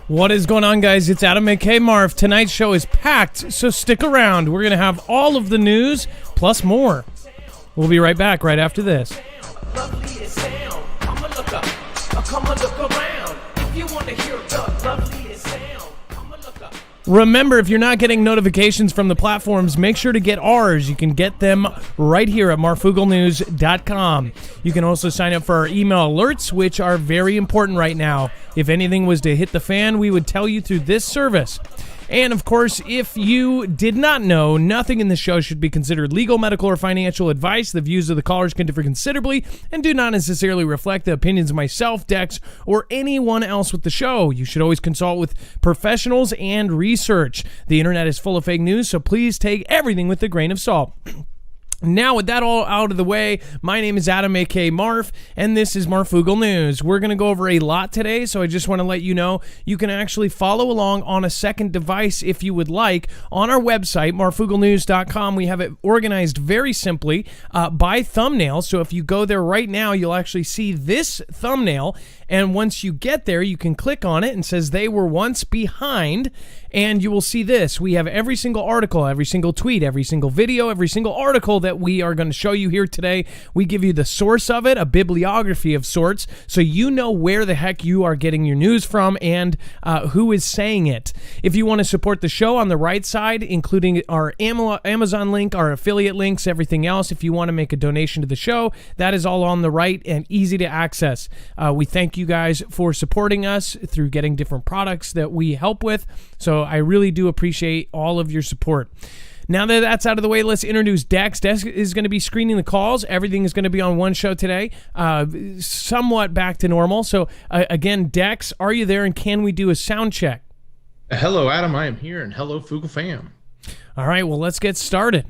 What is going on, guys? It's Adam and Marf. Tonight's show is packed, so stick around. We're going to have all of the news, plus more. We'll be right back right after this. Remember, if you're not getting notifications from the platforms, make sure to get ours. You can get them right here at marfooglenews.com. You can also sign up for our email alerts, which are very important right now. If anything was to hit the fan, we would tell you through this service. And, of course, if you did not know, nothing in the show should be considered legal, medical, or financial advice. The views of the callers can differ considerably and do not necessarily reflect the opinions of myself, Dex, or anyone else with the show. You should always consult with professionals and research. The internet is full of fake news, so please take everything with a grain of salt. Now, with that all out of the way, my name is Adam, a.k.a. Marf, and this is Marfoogle News. We're going to go over a lot today, so I just want to let you know you can actually follow along on a second device if you would like. On our website, marfooglenews.com, we have it organized very simply by thumbnail, so if you go there right now, you'll actually see this thumbnail, and once you get there, you can click on it and it says they were once behind, and you will see this. We have every single article, every single tweet, every single video, every single article that we are going to show you here today. We give you the source of it, a bibliography of sorts, so you know where the heck you are getting your news from and who is saying it. If you want to support the show, on the right side, including our Amazon link, our affiliate links, everything else, if you want to make a donation to the show, that is all on the right and easy to access. We thank you guys for supporting us through getting different products that we help with, so I really do appreciate all of your support. Now that that's out of the way, let's introduce Dex. Dex is going to be screening the calls. Everything is going to be on one show today, somewhat back to normal. So, again, Dex, are you there, and can we do a sound check? Hello, Adam. I am here, and hello, Foogle fam. All right, well, let's get started.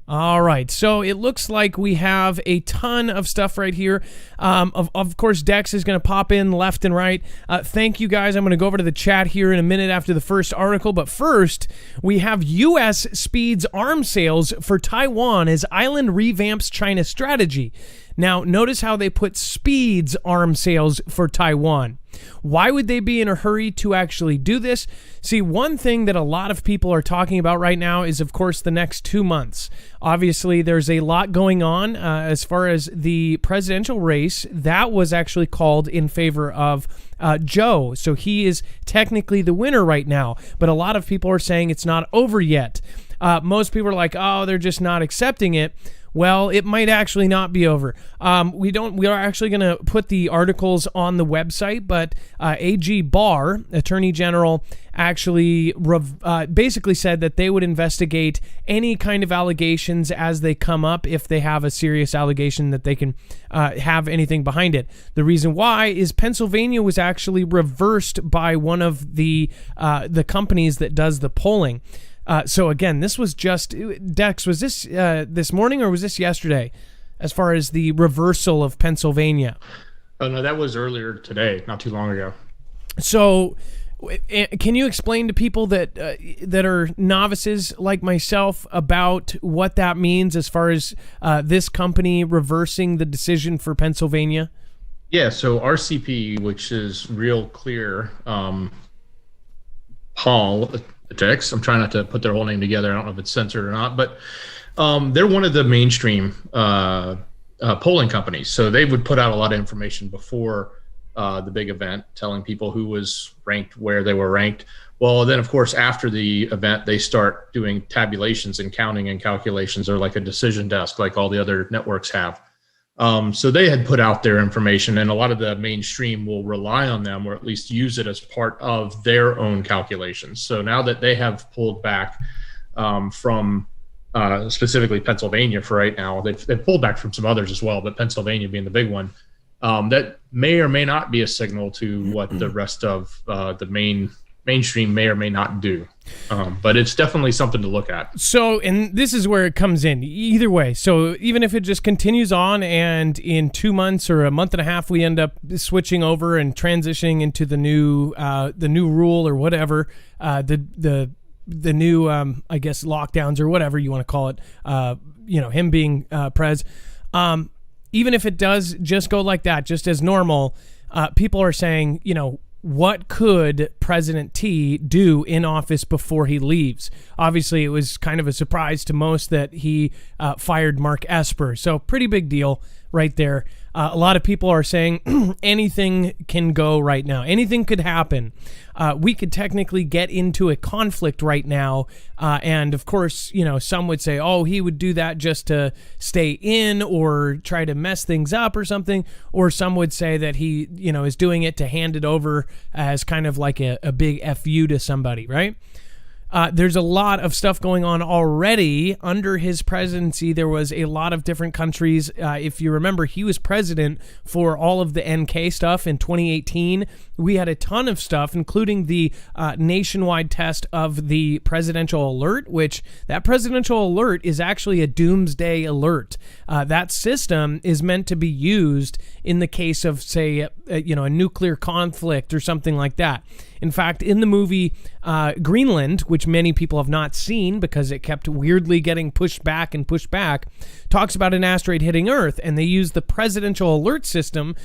All right, so it looks like we have a ton of stuff right here. Of course, Dex is going to pop in left and right. Thank you, guys. I'm going to go over to the chat here in a minute after the first article. But first, we have U.S. speeds arms sales for Taiwan as island revamps China strategy. Now, notice how they put speeds arms sales for Taiwan. Why would they be in a hurry to actually do this? See, one thing that a lot of people are talking about right now is, of course, the next 2 months. Obviously, there's a lot going on as far as the presidential race. That was actually called in favor of Joe. So he is technically the winner right now. But a lot of people are saying it's not over yet. Most people are like, oh, they're just not accepting it. Well, it might actually not be over. We are actually going to put the articles on the website, but AG Barr, Attorney General, actually basically said that they would investigate any kind of allegations as they come up if they have a serious allegation that they can have anything behind it. The reason why is Pennsylvania was actually reversed by one of the companies that does the polling. So again, this was just, Dex, was this this morning or was this yesterday as far as the reversal of Pennsylvania? Oh, no, that was earlier today, not too long ago. So can you explain to people that that are novices like myself about what that means as far as this company reversing the decision for Pennsylvania? Yeah, so RCP, which is Real Clear Politics, I'm trying not to put their whole name together. I don't know if it's censored or not, but they're one of the mainstream polling companies. So they would put out a lot of information before the big event, telling people who was ranked, where they were ranked. Well, then, of course, after the event, they start doing tabulations and counting and calculations, or like a decision desk, like all the other networks have. So they had put out their information, and a lot of the mainstream will rely on them, or at least use it as part of their own calculations. So now that they have pulled back from specifically Pennsylvania for right now, they've pulled back from some others as well, but Pennsylvania being the big one, that may or may not be a signal to what the rest of the mainstream may or may not do. But it's definitely something to look at. So, and this is where it comes in either way. So even if it just continues on and in 2 months or a month and a half, we end up switching over and transitioning into the new rule or whatever, the new I guess lockdowns or whatever you want to call it. Him being prez. Even if it does just go like that, just as normal, people are saying, what could President T do in office before he leaves? Obviously, it was kind of a surprise to most that he fired Mark Esper. So pretty big deal right there. A lot of people are saying anything can go right now. Anything could happen. We could technically get into a conflict right now. And of course, some would say, oh, he would do that just to stay in or try to mess things up or something. Or some would say that he, is doing it to hand it over as kind of like a big FU to somebody, right? There's a lot of stuff going on already under his presidency. There was a lot of different countries. If you remember, he was president for all of the NK stuff in 2018. We had a ton of stuff, including the nationwide test of the presidential alert, which that presidential alert is actually a doomsday alert. That system is meant to be used in the case of, say, a nuclear conflict or something like that. In fact, in the movie Greenland, which many people have not seen because it kept weirdly getting pushed back, talks about an asteroid hitting Earth, and they use the presidential alert system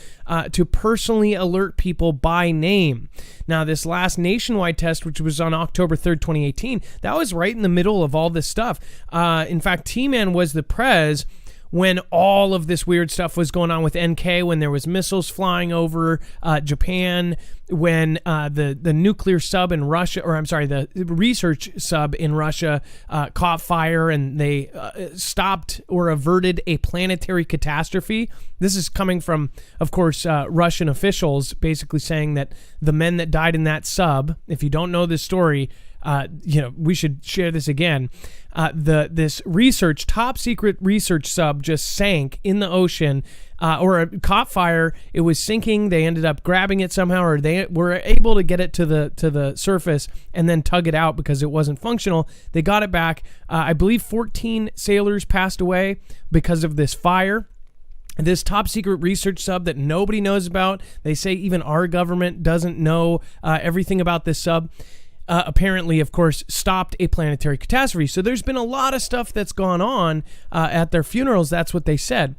to personally alert people by name. Now, this last nationwide test, which was on October 3rd, 2018, that was right in the middle of all this stuff. In fact, T-Man was the prez when all of this weird stuff was going on with NK, when there was missiles flying over Japan, when the nuclear sub in Russia, the research sub in Russia caught fire and they stopped or averted a planetary catastrophe. This is coming from, of course, Russian officials basically saying that the men that died in that sub, if you don't know this story, we should share this again. This top secret research sub just sank in the ocean, or caught fire. It was sinking. They ended up grabbing it somehow, or they were able to get it to the surface and then tug it out because it wasn't functional. They got it back. I believe 14 sailors passed away because of this fire. This top secret research sub that nobody knows about. They say even our government doesn't know everything about this sub. Apparently, of course, stopped a planetary catastrophe. So there's been a lot of stuff that's gone on at their funerals. That's what they said.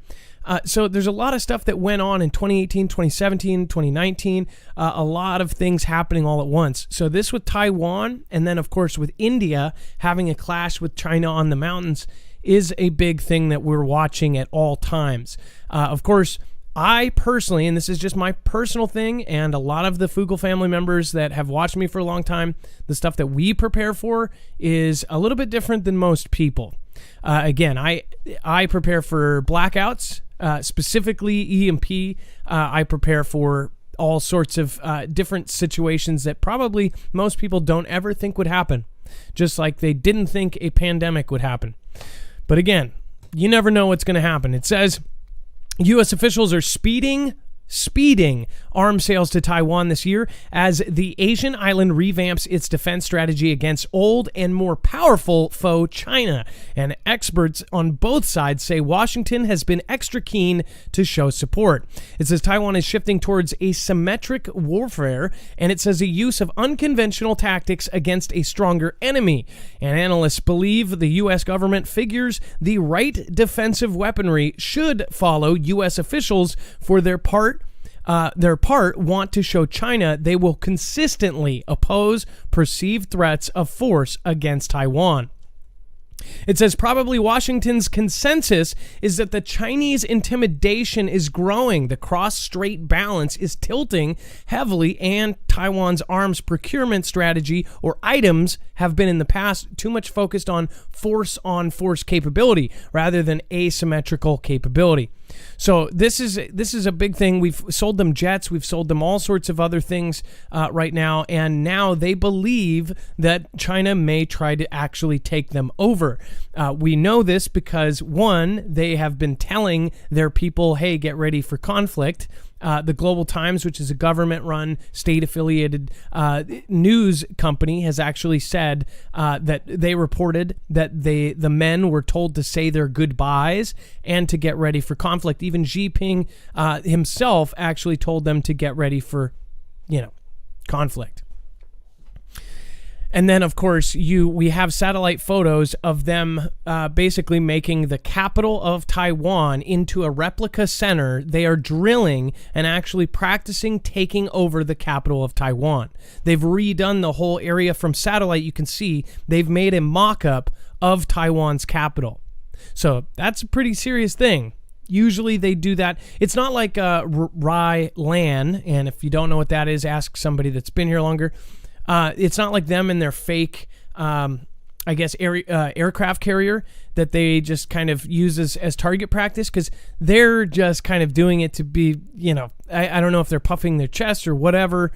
So there's a lot of stuff that went on in 2018, 2017, 2019, a lot of things happening all at once. So this with Taiwan, and then, of course, with India having a clash with China on the mountains is a big thing that we're watching at all times. Of course, I personally, and this is just my personal thing, and a lot of the Foogle family members that have watched me for a long time, the stuff that we prepare for is a little bit different than most people. Again, I prepare for blackouts, specifically EMP. I prepare for all sorts of different situations that probably most people don't ever think would happen, just like they didn't think a pandemic would happen. But again, you never know what's going to happen. It says U.S. officials are speeding arms sales to Taiwan this year as the Asian island revamps its defense strategy against old and more powerful foe China. And experts on both sides say Washington has been extra keen to show support. It says Taiwan is shifting towards asymmetric warfare, and it says the use of unconventional tactics against a stronger enemy. And analysts believe the U.S. government figures the right defensive weaponry should follow U.S. officials for their part want to show China they will consistently oppose perceived threats of force against Taiwan. It says probably Washington's consensus is that the Chinese intimidation is growing, the cross-strait balance is tilting heavily, and Taiwan's arms procurement strategy or items have been in the past too much focused on force capability rather than asymmetrical capability. So this is a big thing. We've sold them jets. We've sold them all sorts of other things right now. And now they believe that China may try to actually take them over. We know this because, one, they have been telling their people, hey, get ready for conflict. The Global Times, which is a government-run, state-affiliated news company, has actually said that they reported that the men were told to say their goodbyes and to get ready for conflict. Even Xi Jinping himself actually told them to get ready for, conflict. And then, of course, we have satellite photos of them basically making the capital of Taiwan into a replica center. They are drilling and actually practicing taking over the capital of Taiwan. They've redone the whole area from satellite. You can see they've made a mock-up of Taiwan's capital. So that's a pretty serious thing. Usually they do that. It's not like Rai Lan, and if you don't know what that is, ask somebody that's been here longer. It's not like them and their fake, aircraft carrier that they just kind of use as target practice, because they're just kind of doing it to be, I don't know if they're puffing their chest or whatever.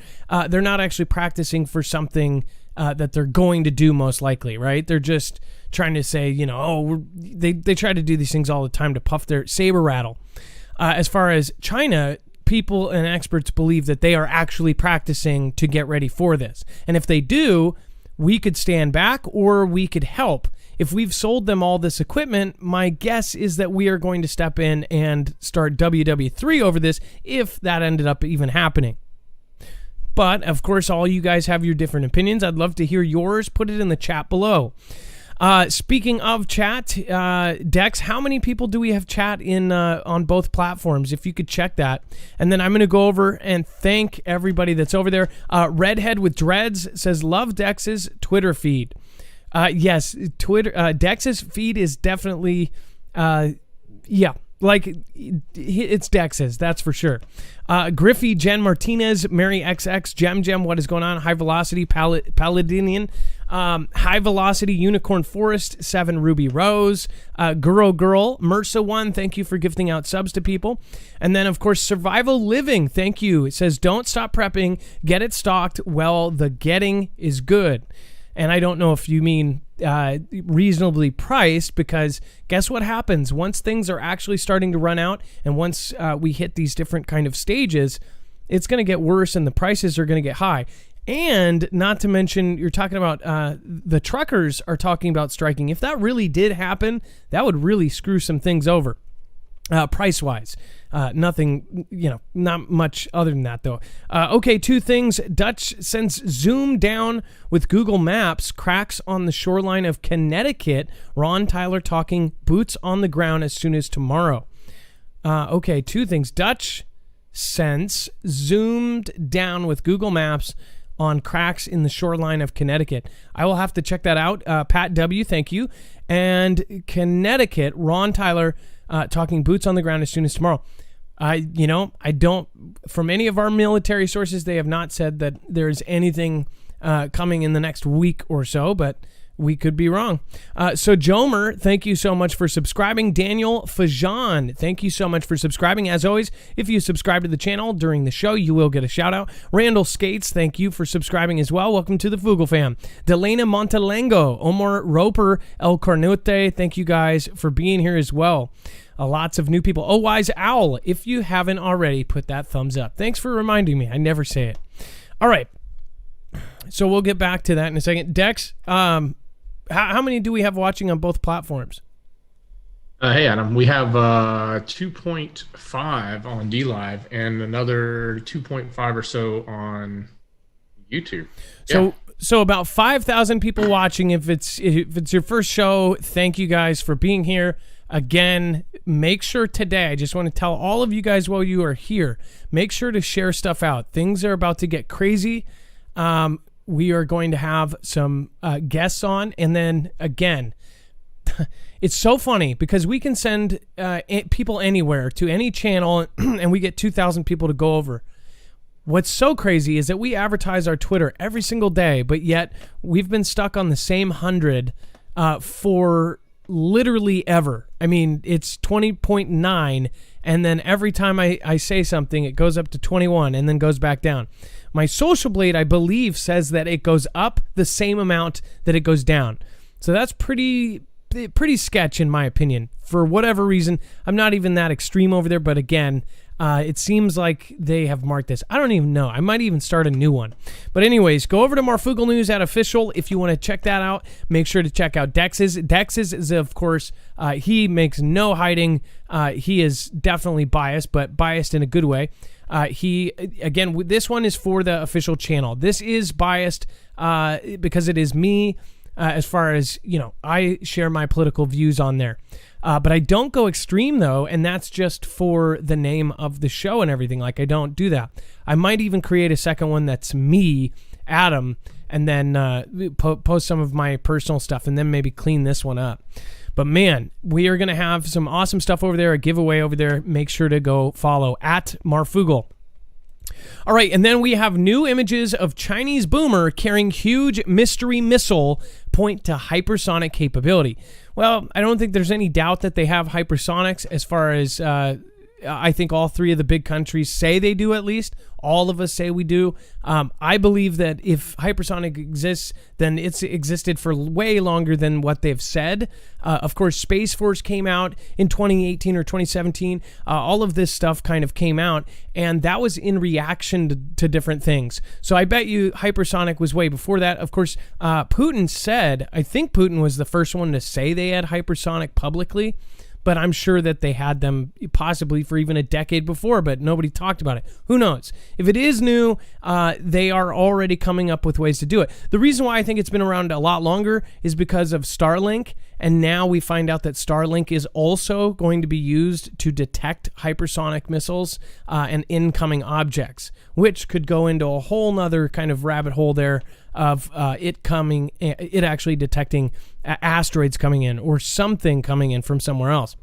They're not actually practicing for something that they're going to do, most likely, right? They're just trying to say, they try to do these things all the time to puff their saber rattle. As far as China, people and experts believe that they are actually practicing to get ready for this. And if they do, we could stand back or we could help. If we've sold them all this equipment, my guess is that we are going to step in and start WW3 over this, if that ended up even happening. But, of course, all you guys have your different opinions. I'd love to hear yours. Put it in the chat below. Speaking of chat, Dex, how many people do we have chat in on both platforms? If you could check that. And then I'm going to go over and thank everybody that's over there. Redhead with Dreads says, love Dex's Twitter feed. Yes, Dex's feed is definitely, it's Dex's, that's for sure. Griffey, Jen Martinez, Mary XX, Gem, what is going on? High Velocity, Paladinian, High Velocity, Unicorn Forest, 7 Ruby Rose, Girl, Mersa 1, thank you for gifting out subs to people. And then, of course, Survival Living, thank you. It says, don't stop prepping, get it stocked while the getting is good. And I don't know if you mean reasonably priced, because guess what happens once things are actually starting to run out, and once we hit these different kind of stages, it's going to get worse and the prices are going to get high. And not to mention, you're talking about the truckers are talking about striking. If that really did happen, that would really screw some things over. Price-wise, nothing, not much other than that, though. Okay, 2 things. Dutch sends zoom down with Google Maps, cracks on the shoreline of Connecticut. Ron Tyler talking boots on the ground as soon as tomorrow. Okay, 2 things. Dutch sends zoomed down with Google Maps on cracks in the shoreline of Connecticut. I will have to check that out. Pat W., thank you. And Connecticut, Ron Tyler talking boots on the ground as soon as tomorrow. I don't, from any of our military sources, they have not said that there's anything coming in the next week or so, but we could be wrong. So Jomer, thank you so much for subscribing. Daniel Fajan, thank you so much for subscribing. As always, if you subscribe to the channel during the show, you will get a shout out. Randall Skates, thank you for subscribing as well. Welcome to the Fugel fam. Delena Montelengo, Omar Roper, El Carnote, thank you guys for being here as well. Lots of new people. Oh, Wise Owl, if you haven't already, put that thumbs up. Thanks for reminding me. I never say it. All right. So we'll get back to that in a second. Dex, how many do we have watching on both platforms? Hey, Adam. We have 2.5 on DLive and another 2.5 or so on YouTube. So about 5,000 people watching. If it's your first show, thank you guys for being here. Again, make sure today, I just want to tell all of you guys while you are here, make sure to share stuff out. Things are about to get crazy. We are going to have some guests on. And then, again, it's so funny because we can send people anywhere to any channel and we get 2,000 people to go over. What's so crazy is that we advertise our Twitter every single day, but yet we've been stuck on the same 100 for literally ever. I mean, it's 20.9, and then every time I say something, it goes up to 21 and then goes back down. My Social Blade, I believe, says that it goes up the same amount that it goes down. So that's pretty sketch in my opinion. For whatever reason, I'm not even that extreme over there, but again, it seems like they have marked this. I don't even know. I might even start a new one. But anyways, go over to Marfoogle News @official if you want to check that out. Make sure to check out Dex's. Dex's is, of course, he makes no hiding. He is definitely biased, but biased in a good way. This one is for the official channel. This is biased because it is me. As far as, I share my political views on there. But I don't go extreme, though, and that's just for the name of the show and everything. Like, I don't do that. I might even create a second one that's me, Adam, and then post some of my personal stuff, and then maybe clean this one up. But, man, we are going to have some awesome stuff over there, a giveaway over there. Make sure to go follow at Marfoogle. All right, and then we have new images of Chinese boomer carrying huge mystery missile point to hypersonic capability. Well, I don't think there's any doubt that they have hypersonics as far as I think all three of the big countries say they do, at least. All of us say we do. I believe that if hypersonic exists, then it's existed for way longer than what they've said. Of course, Space Force came out in 2018 or 2017. All of this stuff kind of came out, and that was in reaction to different things. So I bet you hypersonic was way before that. Of course, Putin said, I think Putin was the first one to say they had hypersonic publicly, but I'm sure that they had them possibly for even a decade before, but nobody talked about it. Who knows? If it is new, they are already coming up with ways to do it. The reason why I think it's been around a lot longer is because of Starlink, and now we find out that Starlink is also going to be used to detect hypersonic missiles and incoming objects, which could go into a whole nother kind of rabbit hole there of it actually detecting asteroids coming in or something coming in from somewhere else.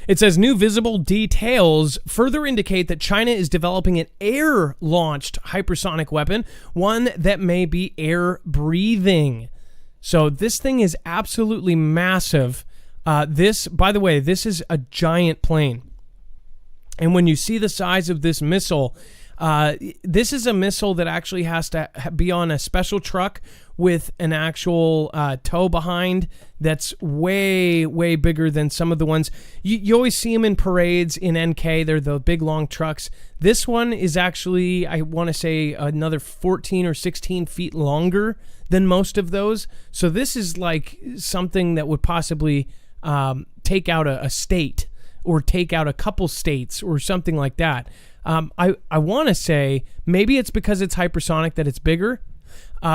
It says new visible details further indicate that China is developing an air-launched hypersonic weapon, one that may be air-breathing. So this thing is absolutely massive. By the way, this is a giant plane. And when you see the size of this missile, this is a missile that actually has to be on a special truck with an actual tow behind that's way, way bigger than some of the ones. You always see them in parades in NK. They're the big, long trucks. This one is actually, I want to say, another 14 or 16 feet longer than most of those. So this is like something that would possibly take out a state or take out a couple states or something like that. I want to say maybe it's because it's hypersonic that it's bigger.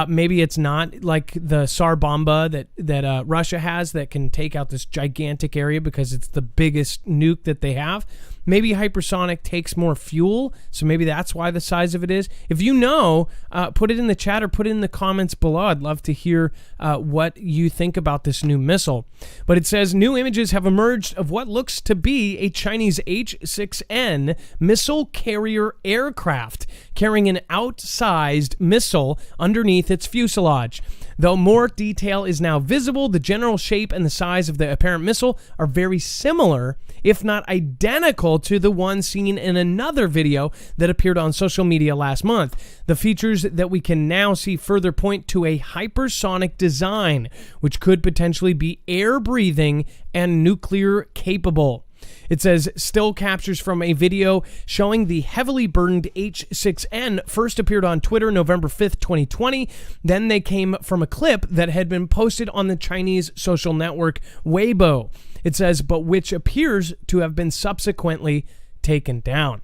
Maybe it's not like the Tsar Bomba that Russia has that can take out this gigantic area because it's the biggest nuke that they have. Maybe hypersonic takes more fuel, so maybe that's why the size of it is. If you know, put it in the chat or put it in the comments below. I'd love to hear what you think about this new missile. But it says new images have emerged of what looks to be a Chinese H-6N missile carrier aircraft carrying an outsized missile underneath its fuselage. Though more detail is now visible, the general shape and the size of the apparent missile are very similar, if not identical, to the one seen in another video that appeared on social media last month. The features that we can now see further point to a hypersonic design, which could potentially be air-breathing and nuclear-capable. It says still captures from a video showing the heavily burdened H-6N first appeared on Twitter November 5th, 2020. Then they came from a clip that had been posted on the Chinese social network Weibo. It says, but which appears to have been subsequently taken down.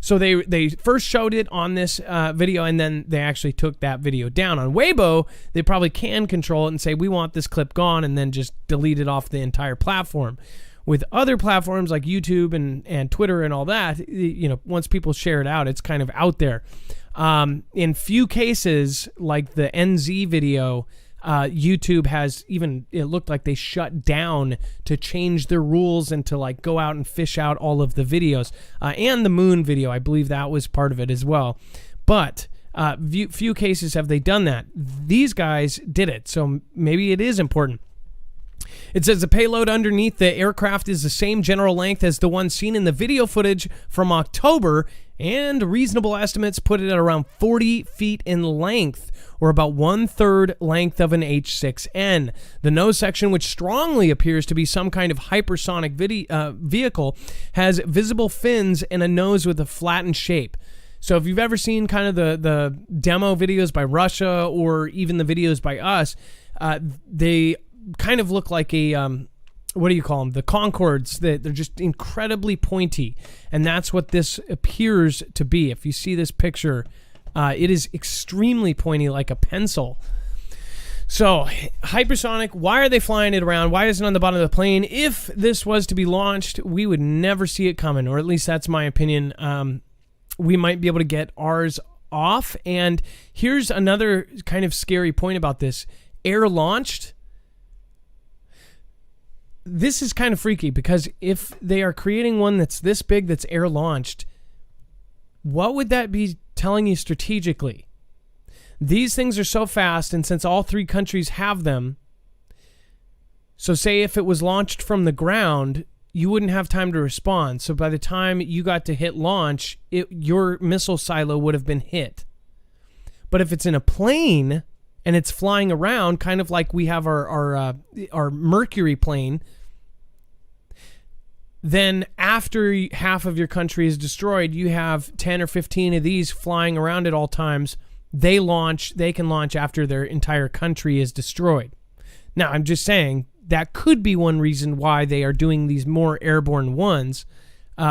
So they first showed it on this video, and then they actually took that video down. On Weibo, they probably can control it and say, we want this clip gone, and then just delete it off the entire platform. With other platforms like YouTube and Twitter and all that, once people share it out, it's kind of out there. In few cases, like the NZ video, YouTube has even, it looked like they shut down to change their rules and to like go out and fish out all of the videos. And the moon video, I believe that was part of it as well. But few cases have they done that. These guys did it, so maybe it is important. It says the payload underneath the aircraft is the same general length as the one seen in the video footage from October, and reasonable estimates put it at around 40 feet in length, or about 1/3 length of an H-6N. The nose section, which strongly appears to be some kind of hypersonic vehicle, has visible fins and a nose with a flattened shape. So if you've ever seen kind of the demo videos by Russia or even the videos by us, they kind of look like a what do you call them? The Concords. They're just incredibly pointy, and that's what this appears to be. If you see this picture, it is extremely pointy, like a pencil. So, hypersonic, why are they flying it around? Why isn't it on the bottom of the plane? If this was to be launched, we would never see it coming, or at least that's my opinion. We might be able to get ours off. And here's another kind of scary point about this. Air-launched. This is kind of freaky, because if they are creating one that's this big, that's air-launched, what would that be telling you strategically? These things are so fast, and since all three countries have them, so say if it was launched from the ground, you wouldn't have time to respond. So by the time you got to hit launch, your missile silo would have been hit. But if it's in a plane and it's flying around, kind of like we have our Mercury plane, then after half of your country is destroyed, you have 10 or 15 of these flying around at all times. They can launch after their entire country is destroyed. Now, I'm just saying that could be one reason why they are doing these more airborne ones,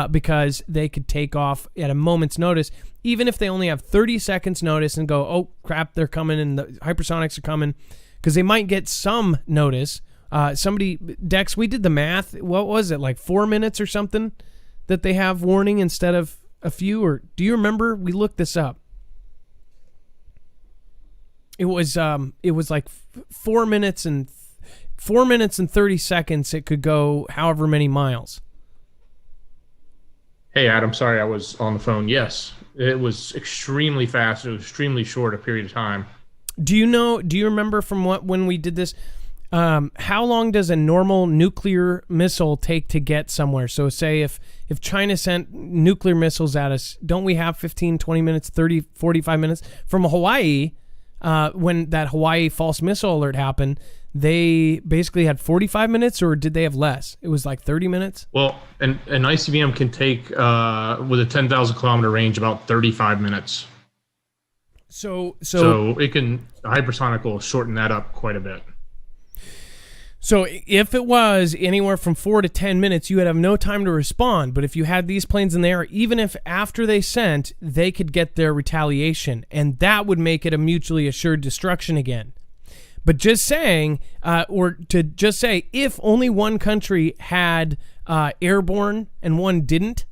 because they could take off at a moment's notice, even if they only have 30 seconds notice and go, oh, crap, they're coming and the hypersonics are coming, because they might get some notice. Dex, we did the math. What was it, like 4 minutes or something that they have warning instead of a few? Or do you remember? We looked this up. It was like 4 minutes and 30 seconds. It could go however many miles. Hey, Adam, sorry I was on the phone. Yes, it was extremely fast. It was extremely short a period of time. Do you remember from when we did this? How long does a normal nuclear missile take to get somewhere? So say if China sent nuclear missiles at us, don't we have 15, 20 minutes, 30, 45 minutes? From Hawaii, when that Hawaii false missile alert happened, they basically had 45 minutes, or did they have less? It was like 30 minutes? Well, an ICBM can take, with a 10,000 kilometer range, about 35 minutes. So it can, hypersonic will shorten that up quite a bit. So if it was anywhere from 4 to 10 minutes, you would have no time to respond. But if you had these planes in the air, even if after they sent, they could get their retaliation, and that would make it a mutually assured destruction again. But just saying, if only one country had airborne and one didn't,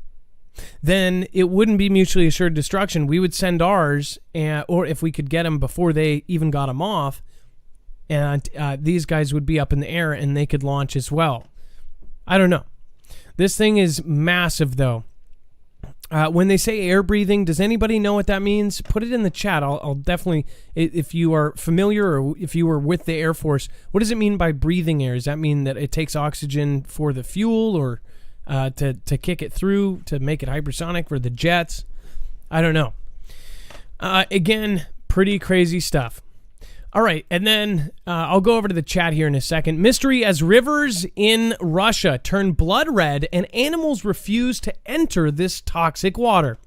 then it wouldn't be mutually assured destruction. We would send ours, or if we could get them before they even got them off, and these guys would be up in the air and they could launch as well. I don't know. This thing is massive, though. When they say air breathing, does anybody know what that means? Put it in the chat. I'll definitely, if you are familiar or if you were with the Air Force, what does it mean by breathing air? Does that mean that it takes oxygen for the fuel, or to kick it through to make it hypersonic for the jets? I don't know. Again, pretty crazy stuff. All right, and then I'll go over to the chat here in a second. Mystery as rivers in Russia turn blood red and animals refuse to enter this toxic water.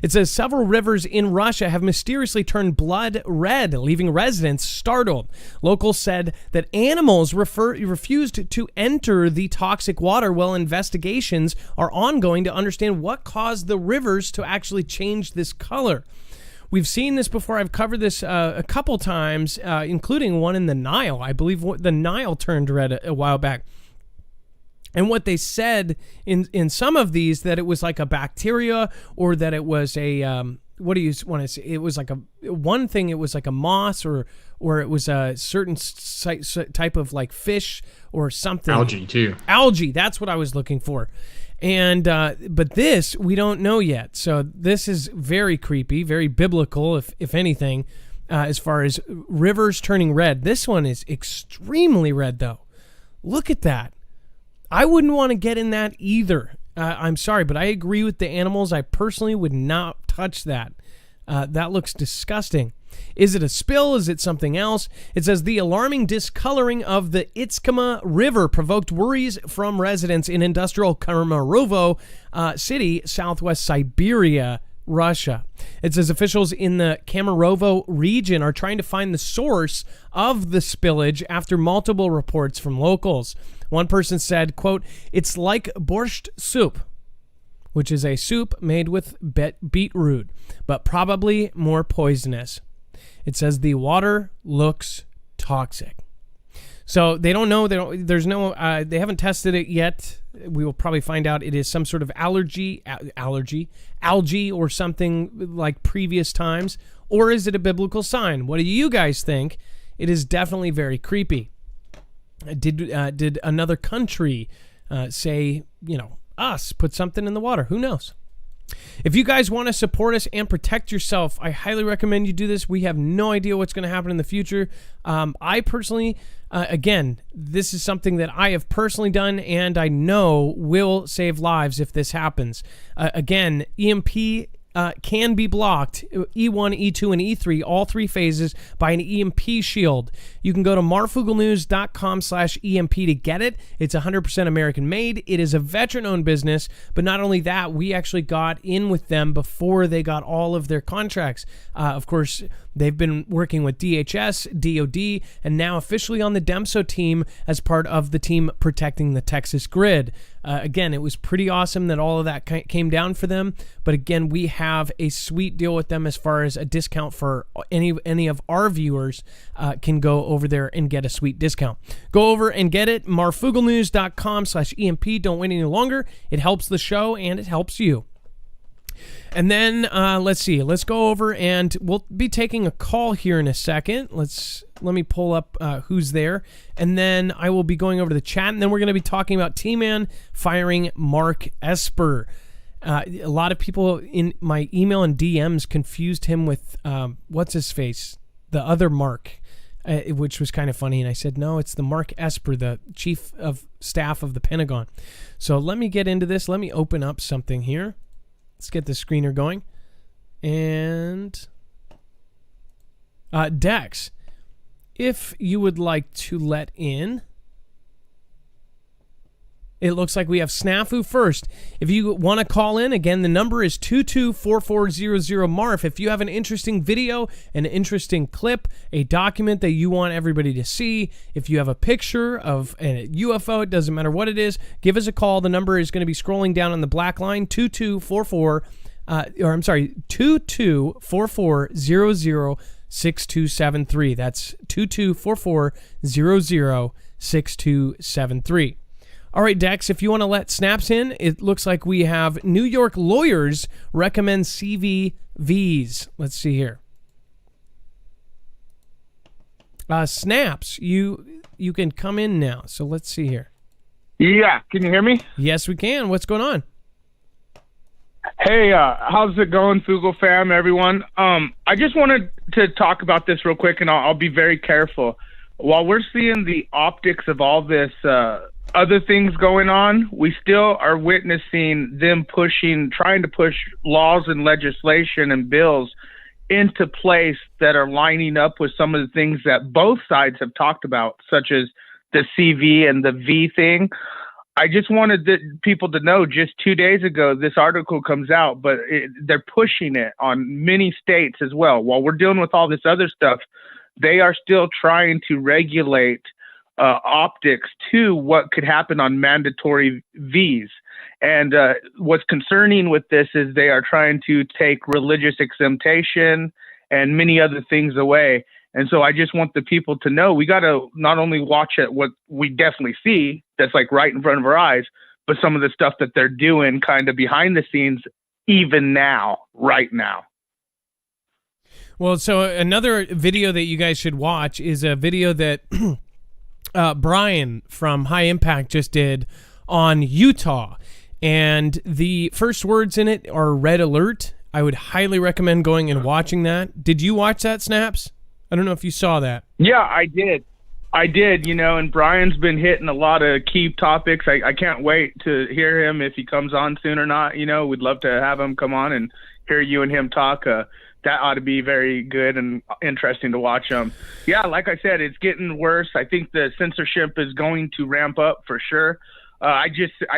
It says several rivers in Russia have mysteriously turned blood red, leaving residents startled. Locals said that animals refused to enter the toxic water while investigations are ongoing to understand what caused the rivers to actually change this color. We've seen this before. I've covered this a couple times, including one in the Nile. I believe the Nile turned red a while back. And what they said in some of these, that it was like a bacteria, or that it was a, what do you want to say? It was like one thing, it was like a moss, or it was a certain type of like fish or something. Algae too. Algae, that's what I was looking for. And but this, we don't know yet. So this is very creepy, very biblical, if anything, as far as rivers turning red. This one is extremely red, though. Look at that. I wouldn't want to get in that either. I'm sorry, but I agree with the animals. I personally would not touch that. That looks disgusting. Is it a spill? Is it something else? It says the alarming discoloring of the Itskama River provoked worries from residents in industrial Kemerovo city, southwest Siberia. Russia. It says officials in the Kemerovo region are trying to find the source of the spillage after multiple reports from locals. One person said, quote, "It's like borscht soup," which is a soup made with beetroot, but probably more poisonous. It says the water looks toxic. So they don't know. They haven't tested it yet. We will probably find out it is some sort of algae or something like previous times, or is it a biblical sign? What do you guys think? It is definitely very creepy. Did another country say, us put something in the water? Who knows? If you guys want to support us and protect yourself, I highly recommend you do this. We have no idea what's going to happen in the future. I personally, again, this is something that I have personally done and I know will save lives if this happens. Again, EMP can be blocked, E1, E2, and E3, all three phases, by an EMP shield. You can go to marfooglenews.com/EMP to get it. It's 100% American made. It is a veteran-owned business, but not only that, we actually got in with them before they got all of their contracts. Of course, they've been working with DHS, DOD, and now officially on the DEMSO team as part of the team protecting the Texas grid. Again, it was pretty awesome that all of that came down for them. But again, we have a sweet deal with them as far as a discount for any of our viewers can go over there and get a sweet discount. Go over and get it. marfooglenews.com/EMP. Don't wait any longer. It helps the show and it helps you. And then let's see. Let's go over and we'll be taking a call here in a second. Let me pull up who's there, and then I will be going over to the chat, and then we're going to be talking about T-Man firing Mark Esper. A lot of people in my email and DMs confused him with what's his face, the other Mark, which was kind of funny. And I said, no, it's the Mark Esper, the chief of staff of the Pentagon. So let me get into this. Let me open up something here. Let's get the screener going. And Dex, if you would like to let in, it looks like we have Snafu first. If you want to call in, again, the number is 224400 Marf. If you have an interesting video, an interesting clip, a document that you want everybody to see, if you have a picture of a UFO, it doesn't matter what it is, give us a call. The number is going to be scrolling down on the black line, 2244006273. That's 2244006273. All right, Dex, if you want to let snaps in, it looks like we have New York lawyers recommend CVVs. Let's see here. Snaps, you can come in now. So let's see here. Yeah, can you hear me? Yes, we can. What's going on? Hey, how's it going, Foogle fam, everyone? I just wanted to talk about this real quick, and I'll be very careful. While we're seeing the optics of all this other things going on, we still are witnessing them trying to push laws and legislation and bills into place that are lining up with some of the things that both sides have talked about, such as the CV and the V thing. I just wanted people to know, just 2 days ago, this article comes out, but they're pushing it on many states as well. While we're dealing with all this other stuff, they are still trying to regulate optics to what could happen on mandatory Vs. And what's concerning with this is they are trying to take religious exemption and many other things away. And so I just want the people to know we got to not only watch at what we definitely see that's like right in front of our eyes, but some of the stuff that they're doing kind of behind the scenes, even now, right now. Well, so another video that you guys should watch is a video that Brian from High Impact just did on Utah. And the first words in it are red alert. I would highly recommend going and watching that. Did you watch that, Snaps? I don't know if you saw that. Yeah, I did, and Brian's been hitting a lot of key topics. I can't wait to hear him if he comes on soon or not. We'd love to have him come on and hear you and him talk. That ought to be very good and interesting to watch him. Yeah, like I said, it's getting worse. I think the censorship is going to ramp up for sure. I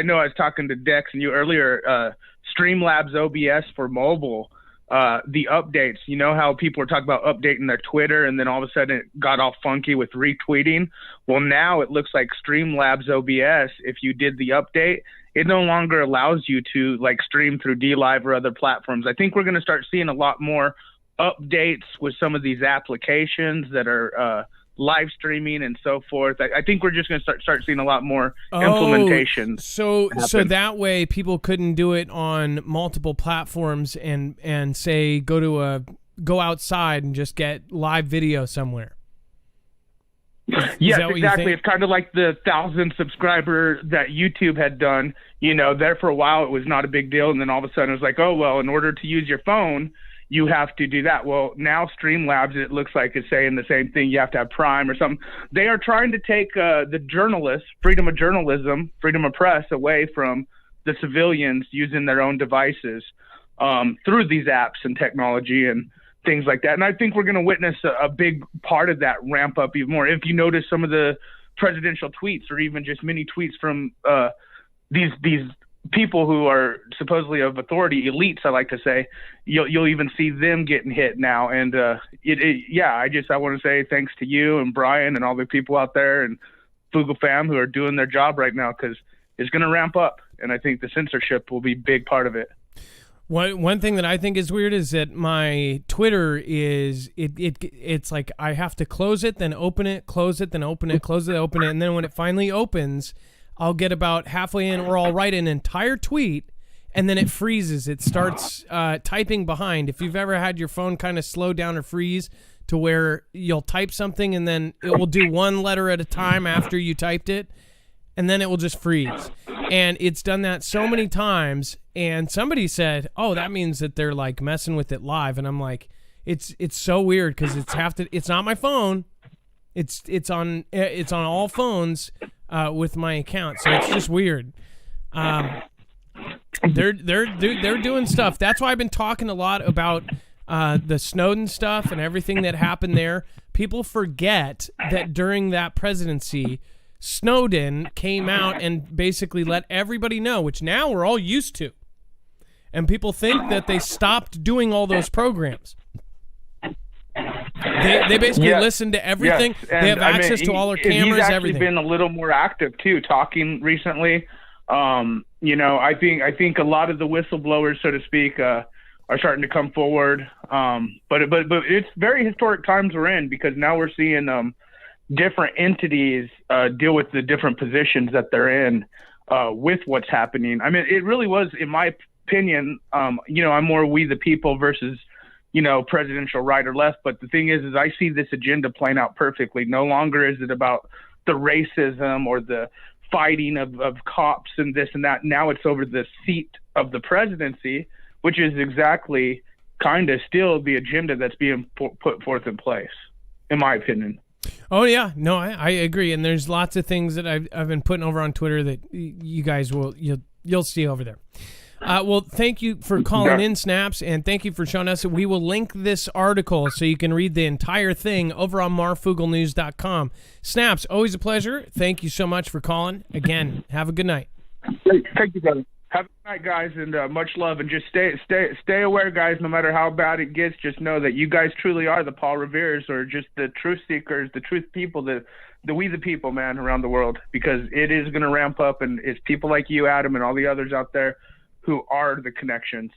know I was talking to Dex and you earlier, Streamlabs OBS for mobile the updates. You know how people were talking about updating their Twitter, and then all of a sudden it got all funky with retweeting? Well, now it looks like Streamlabs OBS, if you did the update, it no longer allows you to like stream through DLive or other platforms. I think we're going to start seeing a lot more updates with some of these applications that are live streaming and so forth. I think we're just going to start seeing a lot more implementations. So that way people couldn't do it on multiple platforms and say go outside and just get live video somewhere. Yes, exactly. It's kind of like the 1,000 subscriber that YouTube had done. You know, there for a while it was not a big deal, and then all of a sudden it was like, oh well, in order to use your phone, you have to do that. Well, now Streamlabs, it looks like, is saying the same thing. You have to have Prime or something. They are trying to take the journalists, freedom of journalism, freedom of press away from the civilians using their own devices through these apps and technology and things like that. And I think we're going to witness a big part of that ramp up even more. If you notice some of the presidential tweets or even just mini tweets from these people who are supposedly of authority, elites, I like to say, you'll even see them getting hit now. And I want to say thanks to you and Brian and all the people out there and Foogle fam who are doing their job right now, because it's going to ramp up, and I think the censorship will be a big part of it. One thing that I think is weird is that my Twitter is it's like I have to close it, then open it, close it, then open it, close it, open it, and then when it finally opens, I'll get about halfway in, or I'll write an entire tweet, and then it freezes. It starts typing behind. If you've ever had your phone kind of slow down or freeze to where you'll type something and then it will do one letter at a time after you typed it, and then it will just freeze. And it's done that so many times, and somebody said, oh, that means that they're like messing with it live. And I'm like, it's so weird, because it's not my phone. It's on all phones with my account, so it's just weird. They're doing stuff. That's why I've been talking a lot about the Snowden stuff and everything that happened there. People forget that during that presidency, Snowden came out and basically let everybody know, which now we're all used to. And people think that they stopped doing all those programs. They basically listen to everything. Yes. They have access to all our cameras, he's actually everything. Been a little more active too, talking recently. I think a lot of the whistleblowers, so to speak, are starting to come forward. But it's very historic times we're in, because now we're seeing different entities deal with the different positions that they're in with what's happening. I mean, it really was, in my opinion, I'm more we the people versus presidential right or left. But the thing is I see this agenda playing out perfectly. No longer is it about the racism or the fighting of cops and this and that. Now it's over the seat of the presidency, which is exactly kind of still the agenda that's being put forth in place, in my opinion. Oh yeah, no, I agree. And there's lots of things that I've been putting over on Twitter that you guys you'll see over there. Well, thank you for calling in, Snaps, and thank you for showing us. We will link this article so you can read the entire thing over on marfooglenews.com. Snaps, always a pleasure. Thank you so much for calling. Again, have a good night. Thank you, brother. Have a good night, guys, and much love. And just stay aware, guys. No matter how bad it gets, just know that you guys truly are the Paul Revere's, or just the truth seekers, the truth people, the we the people, man, around the world. Because it is going to ramp up, and it's people like you, Adam, and all the others out there who are the connections.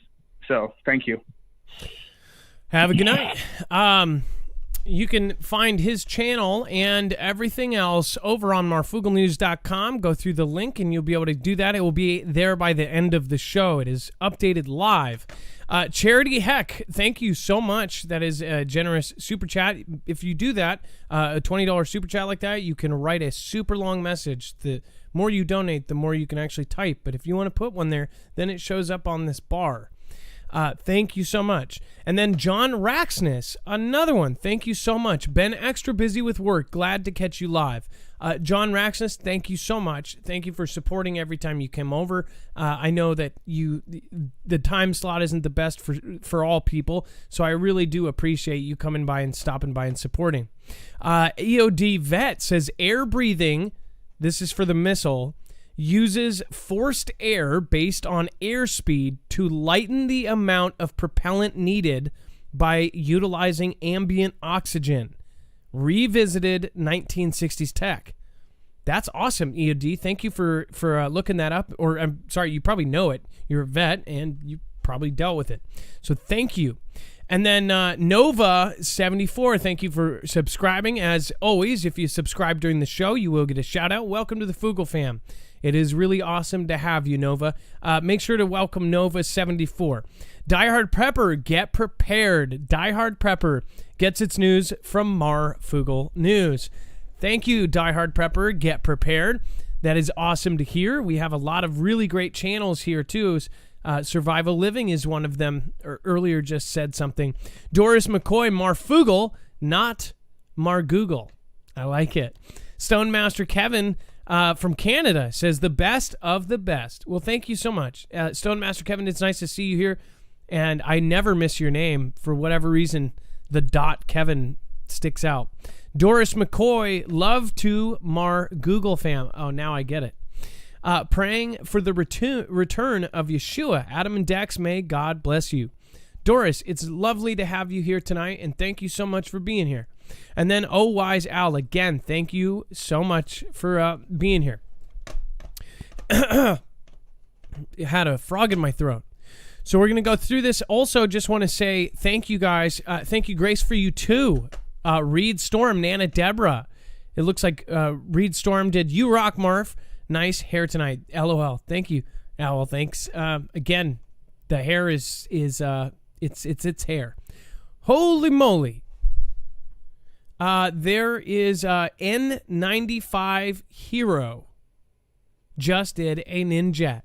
So thank you. Have a good night. You can find his channel and everything else over on marfooglenews.com. Go through the link and you'll be able to do that. It will be there by the end of the show. It is updated live. Charity Heck, thank you so much. That is a generous super chat. If you do that, a $20 super chat like that, you can write a super long message. The more you donate, the more you can actually type. But if you want to put one there, then it shows up on this bar. Thank you so much. And then John Raxness, another one. Thank you so much. Been extra busy with work. Glad to catch you live. John Raxness, thank you so much. Thank you for supporting every time you come over. I know that the time slot isn't the best for all people, so I really do appreciate you coming by and stopping by and supporting. EOD Vet says air breathing. This is for the missile. uses forced air based on airspeed to lighten the amount of propellant needed by utilizing ambient oxygen. Revisited 1960s tech. That's awesome, EOD. Thank you for looking that up. Or I'm sorry, you probably know it. You're a vet and you probably dealt with it. So thank you. And then Nova74, thank you for subscribing. As always, if you subscribe during the show, you will get a shout out. Welcome to the Foogle fam. It is really awesome to have you, Nova. Make sure to welcome Nova74. Diehard Prepper, get prepared. Diehard Prepper gets its news from Marfoogle News. Thank you, Diehard Prepper. Get prepared. That is awesome to hear. We have a lot of really great channels here, too. Survival Living is one of them. Earlier just said something. Doris McCoy, Marfoogle, not Margoogle. I like it. Stone Master Kevin from Canada says the best of the best. Well, thank you so much. Stone Master Kevin, it's nice to see you here. And I never miss your name. For whatever reason, the Kevin sticks out. Doris McCoy, love to Google fam. Oh, now I get it. Praying for the return of Yeshua. Adam and Dex, may God bless you. Doris, it's lovely to have you here tonight, and thank you so much for being here. And then, Oh Wise Al, again, thank you so much for being here. I had a frog in my throat. So we're going to go through this. Also, just want to say thank you, guys. Thank you, Grace, for you, too. Reed Storm, Nana Deborah. It looks like Reed Storm did You Rock, Marf. Nice hair tonight. LOL. Thank you. Owl, thanks. Again, the hair is its hair. Holy moly. There is N95 Hero. Just did a ninja.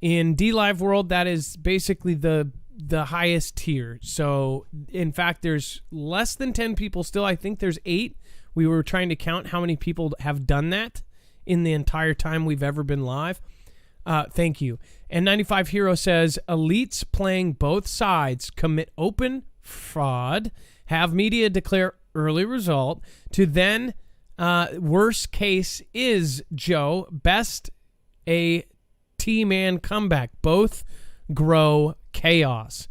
In D-Live World, that is basically the highest tier. So, in fact, there's less than 10 people still. I think there's 8. We were trying to count how many people have done that in the entire time we've ever been live. Thank you. And 95 Hero says, elites playing both sides commit open fraud, have media declare early result, to then worst case is Joe, best a T-Man comeback. Both grow chaos.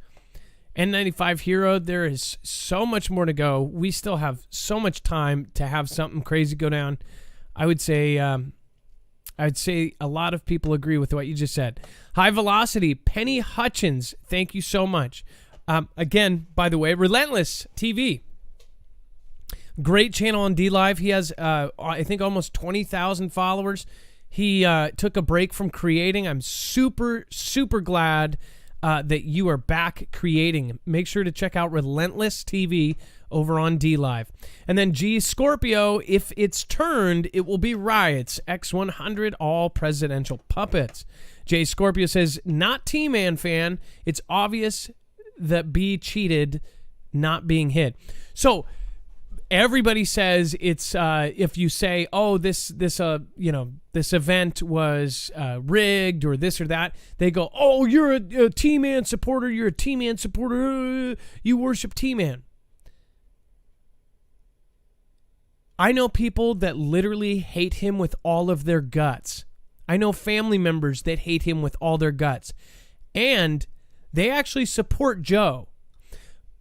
N95 Hero, there is so much more to go. We still have so much time to have something crazy go down. I would say a lot of people agree with what you just said. High Velocity, Penny Hutchins, thank you so much. Again, by the way, Relentless TV. Great channel on D-Live. He has, I think, almost 20,000 followers. He took a break from creating. I'm super, super glad that you are back creating. Make sure to check out Relentless TV over on D-Live. And then G Scorpio, if it's turned, it will be riots. X100, all presidential puppets. J Scorpio says, not T-Man fan. It's obvious that B cheated not being hit. So everybody says it's if you say, oh, this event was rigged or this or that, they go, oh, you're a T-Man supporter. You're a T-Man supporter. You worship T-Man. I know people that literally hate him with all of their guts. I know family members that hate him with all their guts. And they actually support Joe,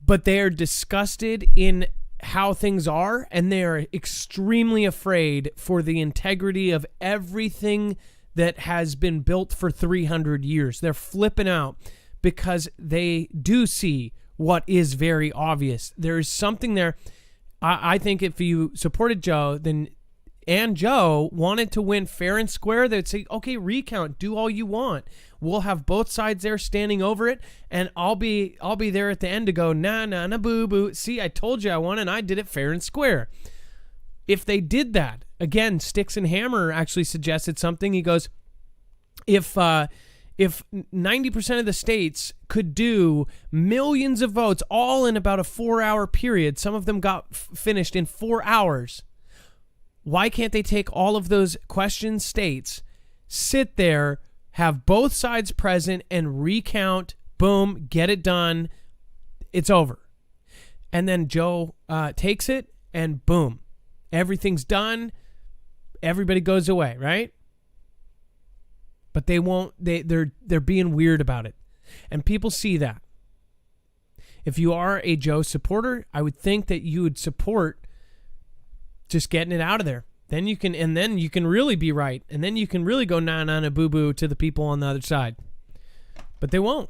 but they are disgusted in how things are, and they are extremely afraid for the integrity of everything that has been built for 300 years. They're flipping out because they do see what is very obvious. There is something there. I think if you supported Joe, and Joe wanted to win fair and square, they'd say, okay, recount, do all you want. We'll have both sides there standing over it, and I'll be there at the end to go, nah, boo, boo. See, I told you I won, and I did it fair and square. If they did that, again, Sticks and Hammer actually suggested something. He goes, if 90% of the states could do millions of votes all in about a 4-hour period, some of them got finished in 4 hours, why can't they take all of those question states, sit there, have both sides present, and recount, boom, get it done, it's over. And then Joe takes it, and boom, everything's done, everybody goes away, right? But they won't. They're being weird about it, and people see that. If you are a Joe supporter, I would think that you would support just getting it out of there. Then you can really be right, and then you can really go na boo boo to the people on the other side. But they won't.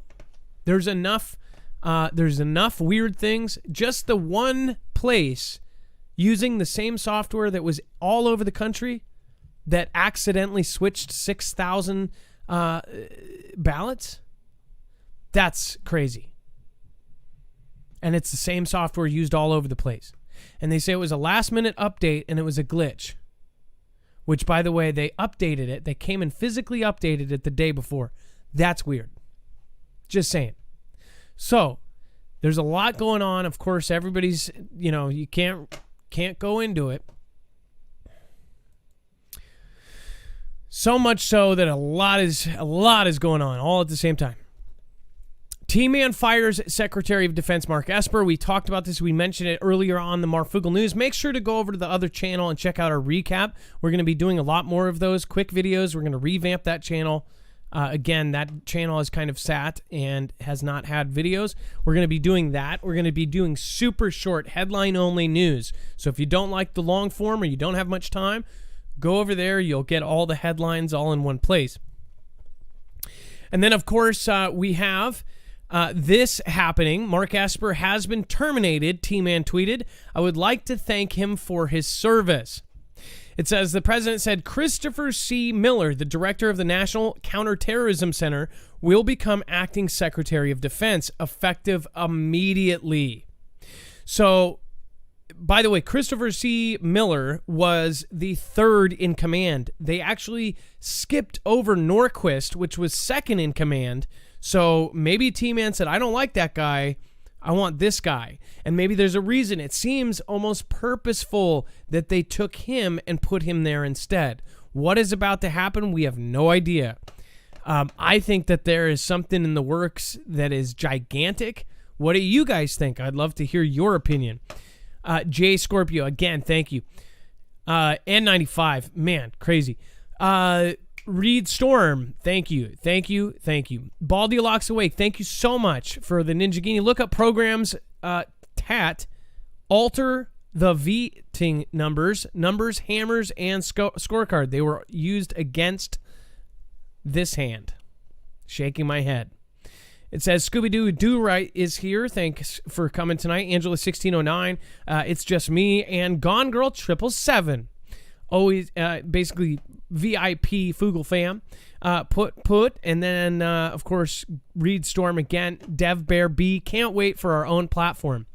There's enough weird things. Just the one place using the same software that was all over the country that accidentally switched 6,000 ballots. That's crazy. And it's the same software used all over the place. And they say it was a last-minute update and it was a glitch. Which, by the way, they updated it. They came and physically updated it the day before. That's weird. Just saying. So, there's a lot going on. Of course, everybody's, you can't go into it. So much so that a lot is going on all at the same time. T-Man fires Secretary of Defense Mark Esper. We talked about this. We mentioned it earlier on the Marfoogle News. Make sure to go over to the other channel and check out our recap. We're going to be doing a lot more of those quick videos. We're going to revamp that channel. Again, that channel has kind of sat and has not had videos. We're going to be doing that. We're going to be doing super short headline-only news. So if you don't like the long form or you don't have much time, go over there. You'll get all the headlines all in one place. And then, of course, we have this happening. Mark Esper has been terminated, T-Man tweeted. I would like to thank him for his service. It says, the president said Christopher C. Miller, the director of the National Counterterrorism Center, will become acting Secretary of Defense, effective immediately. So, by the way, Christopher C. Miller was the third in command. They actually skipped over Norquist, which was second in command. So maybe T-Man said, I don't like that guy. I want this guy. And maybe there's a reason. It seems almost purposeful that they took him and put him there instead. What is about to happen? We have no idea. I think that there is something in the works that is gigantic. What do you guys think? I'd love to hear your opinion. Jay Scorpio, again, thank you. N95, man, crazy. Reed Storm, thank you. Baldilocks Awake, thank you so much for the Ninja Genie. Look up programs, TAT, alter the V-ting numbers, hammers, and scorecard. They were used against this hand. Shaking my head. It says, Scooby-Doo Do-Right is here. Thanks for coming tonight. Angela1609. It's just me and Gone Girl 777. Always, basically, VIP Foogle fam. Put, and then, of course, Reed Storm again. Dev Bear B. Can't wait for our own platform.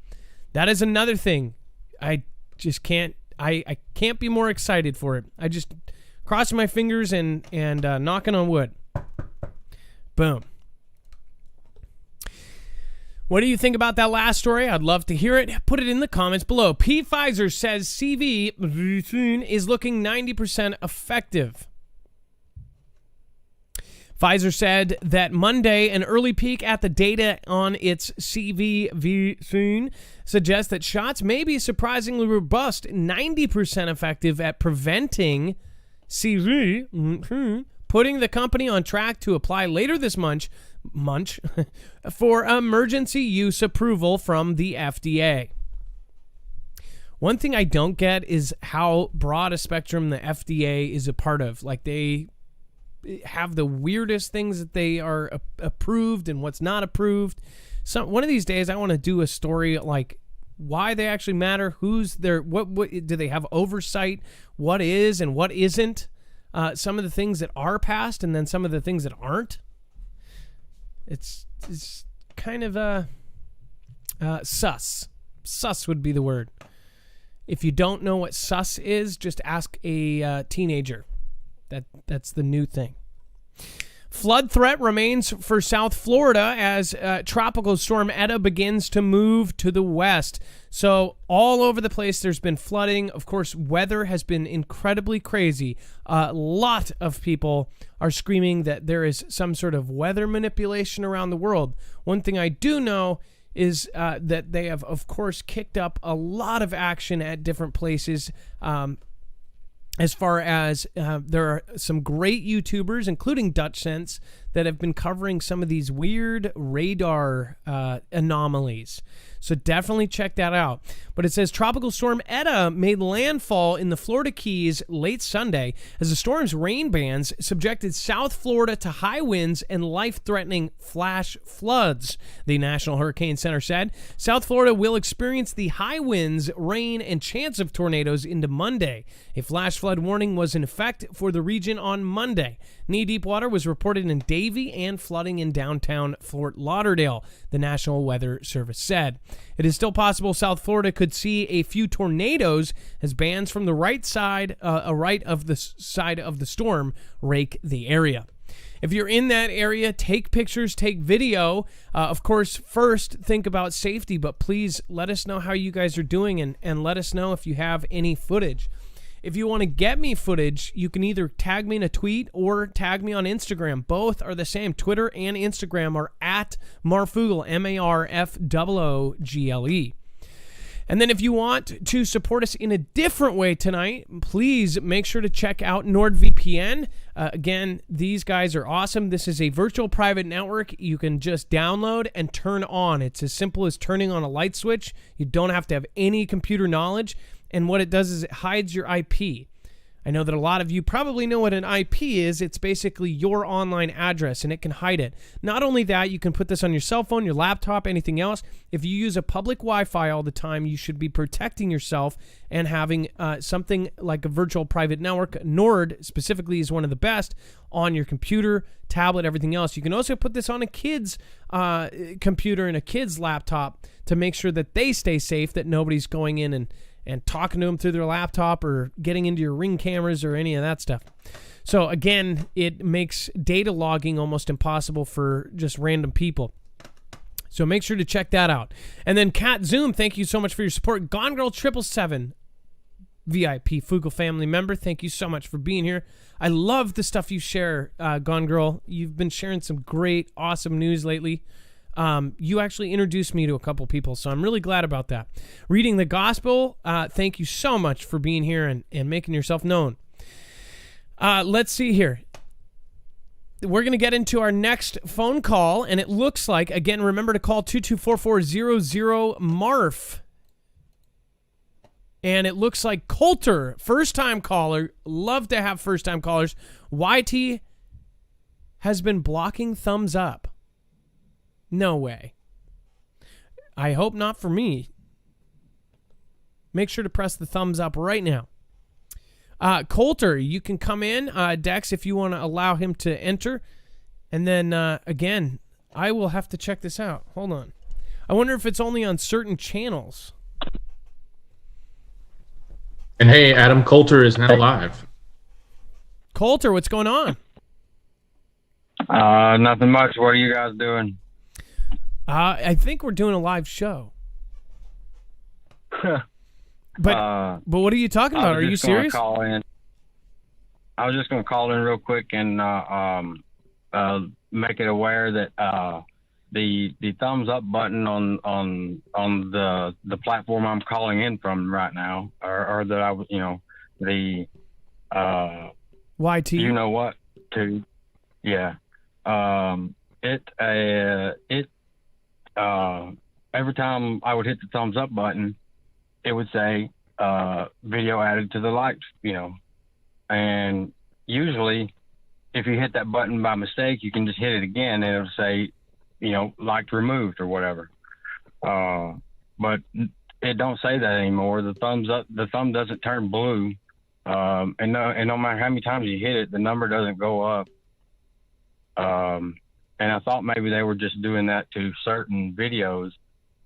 That is another thing. I just can't, I can't be more excited for it. I just crossing my fingers and knocking on wood. Boom. What do you think about that last story? I'd love to hear it. Put it in the comments below. P. Pfizer says CV is looking 90% effective. Pfizer said that Monday, an early peek at the data on its CV suggests that shots may be surprisingly robust, 90% effective at preventing CV, putting the company on track to apply later this month for emergency use approval from the FDA. One thing I don't get is how broad a spectrum the FDA is a part of. Like, they have the weirdest things that they are approved and what's not approved. So one of these days I want to do a story like why they actually matter, who's there, what do they have oversight, what is and what isn't, some of the things that are passed and then some of the things that aren't. It's kind of sus. Sus would be the word. If you don't know what sus is, just ask a teenager. That's the new thing. Flood threat remains for South Florida as Tropical Storm Eta begins to move to the west. So all over the place there's been flooding. Of course, weather has been incredibly crazy. A lot of people are screaming that there is some sort of weather manipulation around the world. One thing I do know is that they have, of course, kicked up a lot of action at different places. as far as there are some great YouTubers, including Dutch Sense, that have been covering some of these weird radar anomalies. So definitely check that out. But it says Tropical Storm Eta made landfall in the Florida Keys late Sunday as the storm's rain bands subjected South Florida to high winds and life-threatening flash floods, the National Hurricane Center said. South Florida will experience the high winds, rain, and chance of tornadoes into Monday. A flash flood warning was in effect for the region on Monday. Knee-deep water was reported in Davie and flooding in downtown Fort Lauderdale, the National Weather Service said. It is still possible South Florida could see a few tornadoes as bands from the right of the side of the storm rake the area. If you're in that area, take pictures, take video. Of course, first think about safety, but please let us know how you guys are doing and let us know if you have any footage. If you want to get me footage, you can either tag me in a tweet or tag me on Instagram. Both are the same. Twitter and Instagram are at Marfoogle, Marfoogle. And then if you want to support us in a different way tonight, please make sure to check out NordVPN. Again, these guys are awesome. This is a virtual private network you can just download and turn on. It's as simple as turning on a light switch. You don't have to have any computer knowledge. And what it does is it hides your IP. I know that a lot of you probably know what an IP is. It's basically your online address, and it can hide it. Not only that, you can put this on your cell phone, your laptop, anything else. If you use a public Wi-Fi all the time, you should be protecting yourself and having something like a virtual private network. Nord specifically is one of the best on your computer, tablet, everything else. You can also put this on a kid's computer and a kid's laptop to make sure that they stay safe, that nobody's going in and talking to them through their laptop or getting into your Ring cameras or any of that stuff. So again, it makes data logging almost impossible for just random people. So make sure to check that out. And then Kat Zoom, thank you so much for your support. Gone Girl 777, VIP Foogle family member, thank you so much for being here. I love the stuff you share, Gone Girl. You've been sharing some great, awesome news lately. You actually introduced me to a couple people, so I'm really glad about that. Reading the Gospel, thank you so much for being here and making yourself known. Let's see here. We're going to get into our next phone call, and it looks like, again, remember to call 224-400-MARF. And it looks like Coulter, first-time caller, love to have first-time callers. YT has been blocking thumbs up. No way. I hope not for me. Make sure to press the thumbs up right now. Coulter, you can come in. Dex, if you want to allow him to enter. And then, again, I will have to check this out. Hold on. I wonder if it's only on certain channels. And hey, Adam, Coulter is now live. Coulter, what's going on? Nothing much. What are you guys doing? I think we're doing a live show. But what are you talking about? Are you serious? Call in. I was just going to call in real quick and make it aware that the thumbs up button on the platform I'm calling in from right now, or that I was, the YT. You know what? Too. Yeah. Every time I would hit the thumbs up button, it would say video added to the likes, and usually if you hit that button by mistake, you can just hit it again and it'll say, liked removed or whatever. But it don't say that anymore. The thumb doesn't turn blue. And no matter how many times you hit it, the number doesn't go up. And I thought maybe they were just doing that to certain videos,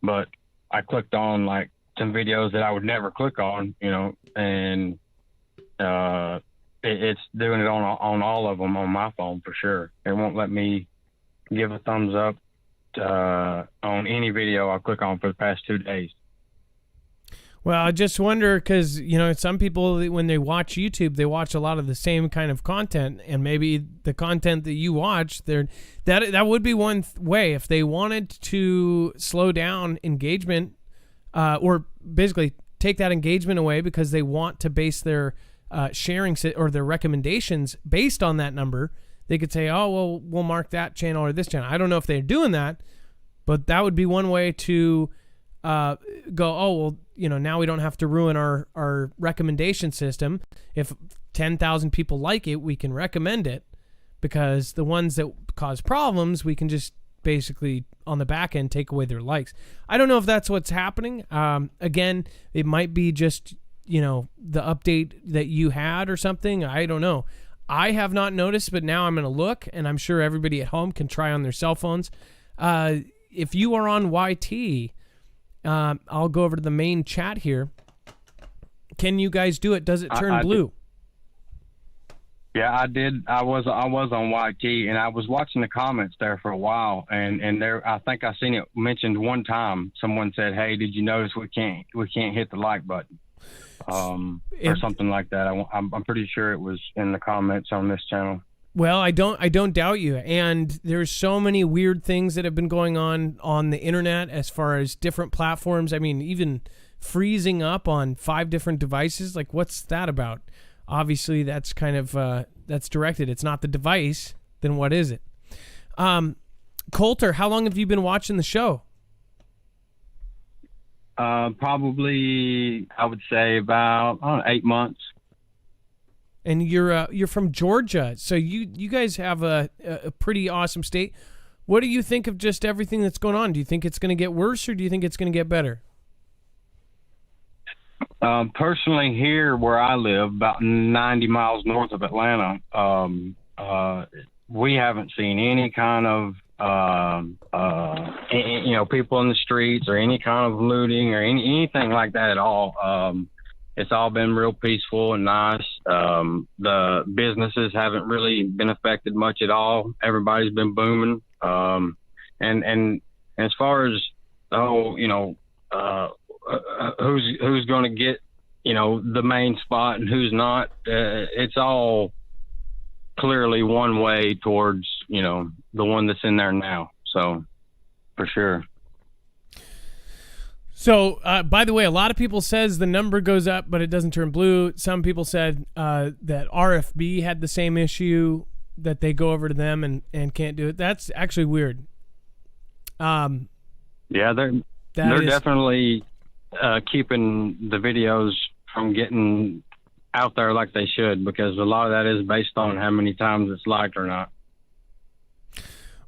but I clicked on like some videos that I would never click on, and it's doing it on all of them on my phone for sure. It won't let me give a thumbs up on any video I click on for the past 2 days. Well, I just wonder because, some people, when they watch YouTube, they watch a lot of the same kind of content, and maybe the content that you watch, that would be one way. If they wanted to slow down engagement or basically take that engagement away because they want to base their sharing or their recommendations based on that number. They could say, oh, well, we'll mark that channel or this channel. I don't know if they're doing that, but that would be one way to go, oh, well, now we don't have to ruin our recommendation system. If 10,000 people like it, we can recommend it, because the ones that cause problems, we can just basically on the back end take away their likes. I don't know if that's what's happening. Again, it might be just, the update that you had or something. I don't know. I have not noticed, but now I'm going to look, and I'm sure everybody at home can try on their cell phones. If you are on YT, I'll go over to the main chat here. Can you guys do it? Does it turn blue? Yeah, I did. I was on YT, and I was watching the comments there for a while, and there, I think I seen it mentioned one time. Someone said, "Hey, did you notice we can't hit the like button?" Or something like that. I'm pretty sure it was in the comments on this channel. Well, I don't doubt you. And there's so many weird things that have been going on the internet as far as different platforms. I mean, even freezing up on 5 different devices. Like, what's that about? Obviously, that's kind of that's directed. It's not the device. Then what is it? Coulter, how long have you been watching the show? Probably, I would say about 8 months. And you're from Georgia, so you guys have a pretty awesome state. What do you think of just everything that's going on? Do you think it's going to get worse, or do you think it's going to get better? Personally, here where I live, about 90 miles north of Atlanta, we haven't seen any kind of people in the streets or any kind of looting or anything like that at all. It's all been real peaceful and nice. The businesses haven't really been affected much at all. Everybody's been booming. And as far as who's going to get the main spot and who's not, it's all clearly one way towards the one that's in there now. So for sure. So, by the way, a lot of people says the number goes up, but it doesn't turn blue. Some people said that RFB had the same issue, that they go over to them and can't do it. That's actually weird. Yeah, they're definitely keeping the videos from getting out there like they should, because a lot of that is based on how many times it's liked or not.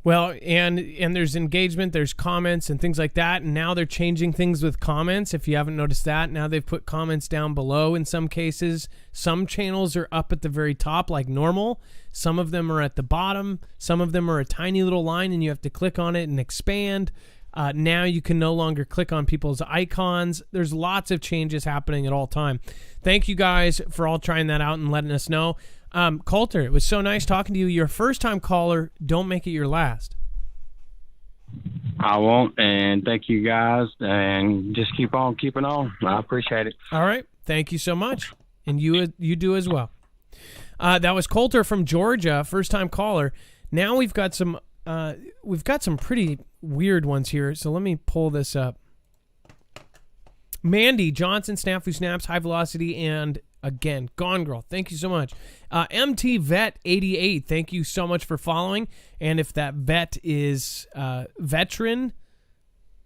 Well, and there's engagement, there's comments and things like that, and now they're changing things with comments. If you haven't noticed that, now they've put comments down below in some cases. Some channels are up at the very top like normal. Some of them are at the bottom. Some of them are a tiny little line and you have to click on it and expand. Now you can no longer click on people's icons. There's lots of changes happening at all time. Thank you guys for all trying that out and letting us know. Coulter, it was so nice talking to you. You're a first-time caller. Don't make it your last. I won't, and thank you guys, and just keep on keeping on. I appreciate it. All right. Thank you so much, and you do as well. That was Coulter from Georgia, first-time caller. Now we've got some pretty weird ones here, so let me pull this up. Mandy Johnson, Snafu Snaps, High Velocity, and again, Gone Girl. Thank you so much. MT Vet 88. Thank you so much for following. And if that vet is veteran,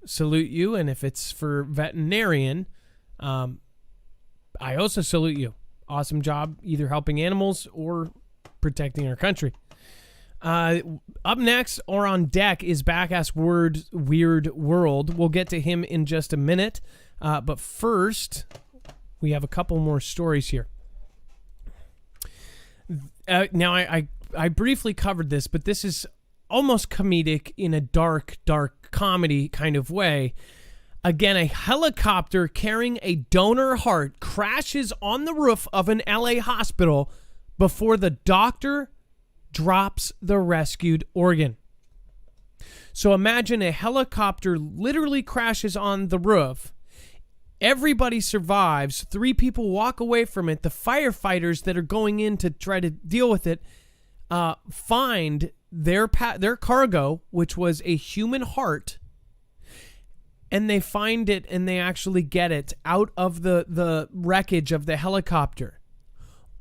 salute you. And if it's for veterinarian, I also salute you. Awesome job, either helping animals or protecting our country. Up next or on deck is Backass Weird World. We'll get to him in just a minute. But first, we have a couple more stories here. Now, I briefly covered this, but this is almost comedic in a dark comedy kind of way. Again, a helicopter carrying a donor heart crashes on the roof of an LA hospital before the doctor drops the rescued organ. So imagine a helicopter literally crashes on the roof. Everybody survives. 3 people walk away from it. The firefighters that are going in to try to deal with it find their cargo, which was a human heart, and they find it and they actually get it out of the wreckage of the helicopter.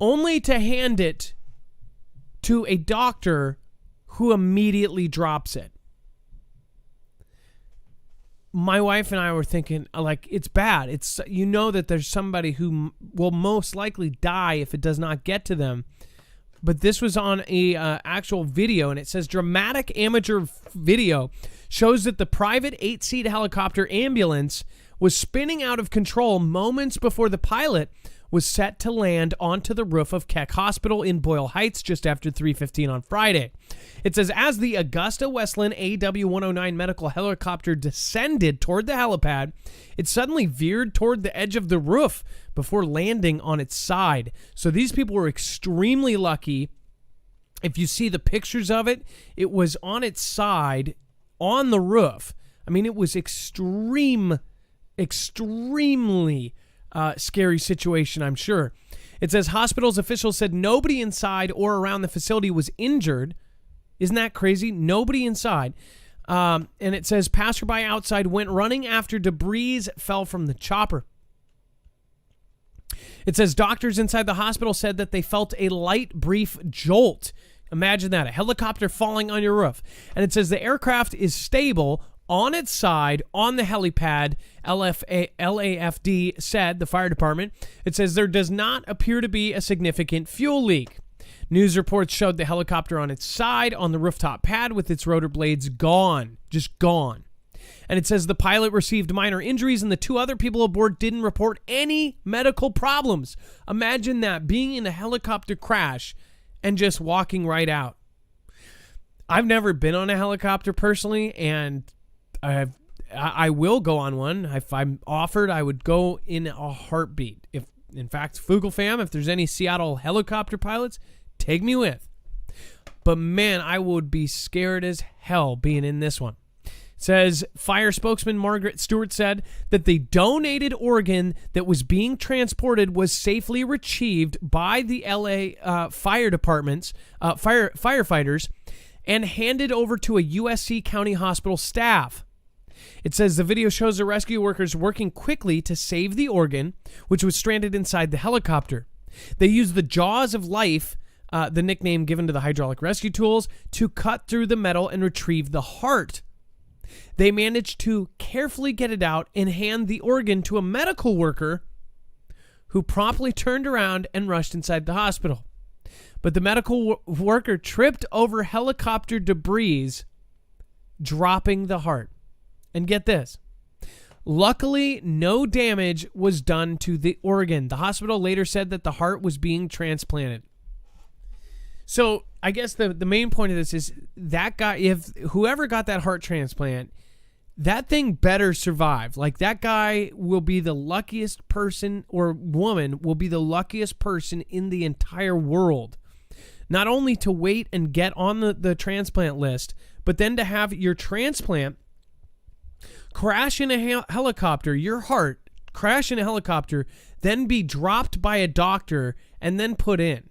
only to hand it to a doctor who immediately drops it. My wife and I were thinking, like, it's bad. It's, you know, that there's somebody who will most likely die if it does not get to them. But this was on a actual video, and it says dramatic amateur video shows that the private 8-seat helicopter ambulance was spinning out of control moments before the pilot was set to land onto the roof of Keck Hospital in Boyle Heights just after 3:15 on Friday. It says, as the Augusta Westland AW-109 medical helicopter descended toward the helipad, it suddenly veered toward the edge of the roof before landing on its side. So these people were extremely lucky. If you see the pictures of it, it was on its side on the roof. I mean, it was extremely scary situation, I'm sure. It says hospital's officials said nobody inside or around the facility was injured. Isn't that crazy? Nobody inside. And it says passerby outside went running after debris fell from the chopper. It says doctors inside the hospital said that they felt a light, brief jolt. Imagine that, a helicopter falling on your roof. And it says the aircraft is stable on its side on the helipad, LAFD said, the fire department. It says there does not appear to be a significant fuel leak. News reports showed the helicopter on its side on the rooftop pad with its rotor blades gone, just gone. And it says the pilot received minor injuries and the two other people aboard didn't report any medical problems. Imagine that, being in a helicopter crash and just walking right out. I've never been on a helicopter personally, and I will go on one. If I'm offered, I would go in a heartbeat. If, in fact, Foogle fam, if there's any Seattle helicopter pilots, take me with. But man, I would be scared as hell being in this one. It says fire spokesman Margaret Stewart said that the donated organ that was being transported was safely retrieved by the LA fire department's firefighters and handed over to a USC County Hospital staff. It says the video shows the rescue workers working quickly to save the organ, which was stranded inside the helicopter. They used the jaws of life, the nickname given to the hydraulic rescue tools, to cut through the metal and retrieve the heart. They managed to carefully get it out and hand the organ to a medical worker who promptly turned around and rushed inside the hospital. But the medical worker tripped over helicopter debris, dropping the heart. And get this, luckily no damage was done to the organ. The hospital later said that the heart was being transplanted. So I guess the main point of this is that guy, if whoever got that heart transplant, that thing better survive. Like, that guy will be the luckiest person, or woman will be the luckiest person in the entire world. Not only to wait and get on the transplant list, but then to have your transplant crash in a helicopter, your heart crash in a helicopter, then be dropped by a doctor and then put in.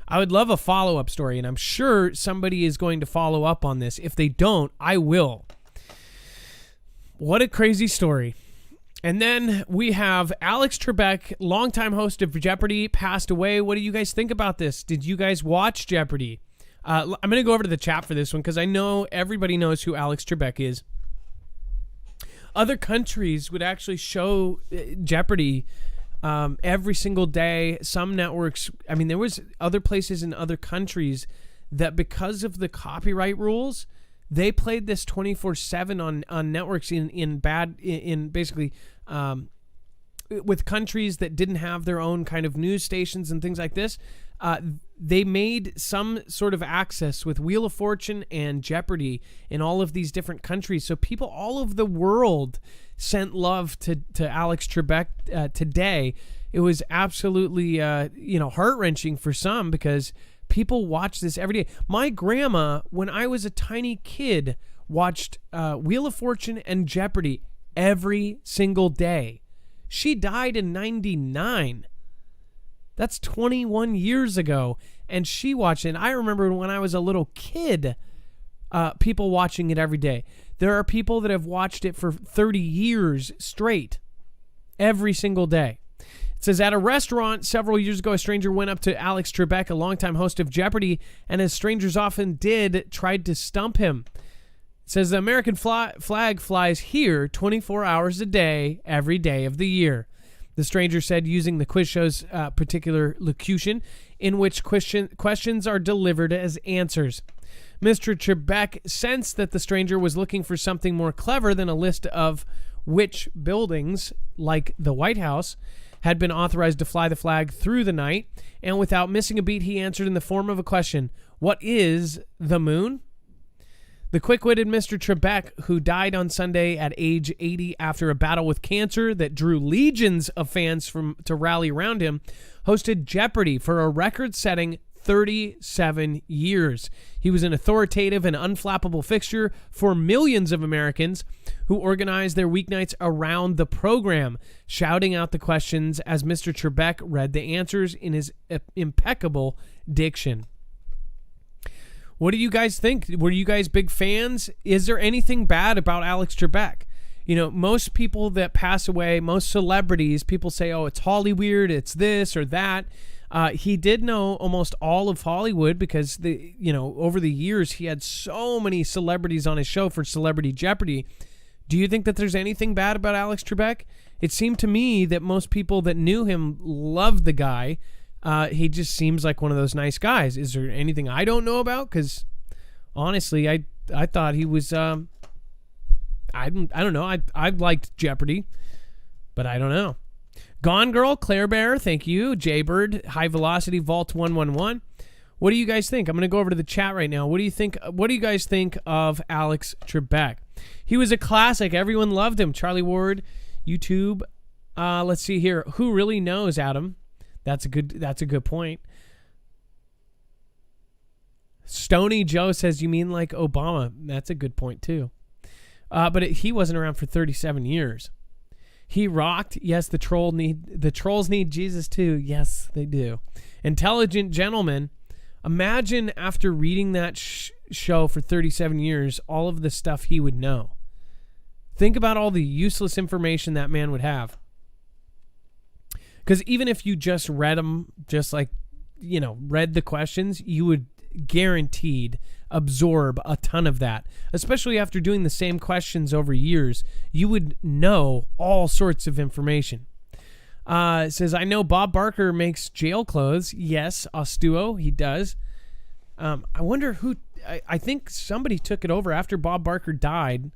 I would love a follow-up story, and I'm sure somebody is going to follow up on this. If they don't, I will. What a crazy story. And then we have Alex Trebek, longtime host of Jeopardy, passed away. What do you guys think about this? Did you guys watch Jeopardy? I'm going to go over to the chat for this one because I know everybody knows who Alex Trebek is. Other countries would actually show Jeopardy every single day. Some networks, I mean, there was other places in other countries that, because of the copyright rules, they played this 24/7 on networks in basically with countries that didn't have their own kind of news stations and things like this. They made some sort of access with Wheel of Fortune and Jeopardy in all of these different countries. So people all over the world sent love to Alex Trebek today. It was absolutely heart-wrenching for some because people watch this every day. My grandma, when I was a tiny kid, watched Wheel of Fortune and Jeopardy every single day. She died in 1999. That's 21 years ago, and she watched it. And I remember when I was a little kid, people watching it every day. There are people that have watched it for 30 years straight, every single day. It It says, at a restaurant several years ago, a stranger went up to Alex Trebek, a longtime host of Jeopardy, and as strangers often did, tried to stump him. It says, the American flag flies here 24 hours a day, every day of the year. The stranger said, using the quiz show's particular locution, in which questions are delivered as answers. Mr. Trebek sensed that the stranger was looking for something more clever than a list of which buildings, like the White House, had been authorized to fly the flag through the night, and without missing a beat, he answered in the form of a question, what is the moon? The quick-witted Mr. Trebek, who died on Sunday at age 80 after a battle with cancer that drew legions of fans to rally around him, hosted Jeopardy for a record-setting 37 years. He was an authoritative and unflappable fixture for millions of Americans who organized their weeknights around the program, shouting out the questions as Mr. Trebek read the answers in his impeccable diction. What do you guys think? Were you guys big fans? Is there anything bad about Alex Trebek? You know, most people that pass away, most celebrities, people say, oh, it's Hollyweird, it's this or that. He did know almost all of Hollywood because over the years he had so many celebrities on his show for Celebrity Jeopardy. Do you think that there's anything bad about Alex Trebek? It seemed to me that most people that knew him loved the guy. He just seems like one of those nice guys. Is there anything I don't know about? Because honestly, I thought he was. I don't know. I liked Jeopardy, but I don't know. Gone Girl, Claire Bear, thank you. Jaybird, High Velocity, Vault 111. What do you guys think? I'm going to go over to the chat right now. What do you think? What do you guys think of Alex Trebek? He was a classic. Everyone loved him. Charlie Ward, YouTube. Let's see here. Who really knows, Adam? That's a good point. Stony Joe says, you mean like Obama? That's a good point too. But he wasn't around for 37 years. He rocked. Yes, the trolls need Jesus too. Yes, they do. Intelligent Gentleman. Imagine after reading that show for 37 years, all of the stuff he would know. Think about all the useless information that man would have. Because even if you just read them, read the questions, you would guaranteed absorb a ton of that. Especially after doing the same questions over years, you would know all sorts of information. It says, I know Bob Barker makes jail clothes. Yes, Ostuo, he does. I wonder who... I think somebody took it over after Bob Barker died.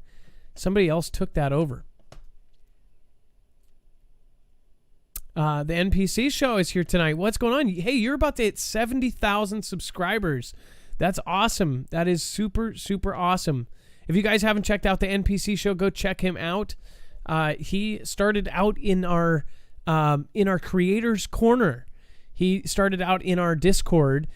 Somebody else took that over. The NPC show is here tonight. What's going on? Hey, you're about to hit 70,000 subscribers. That's awesome. That is super, super awesome. If you guys haven't checked out the NPC show, go check him out. He started out in our Creators Corner. He started out in our Discord,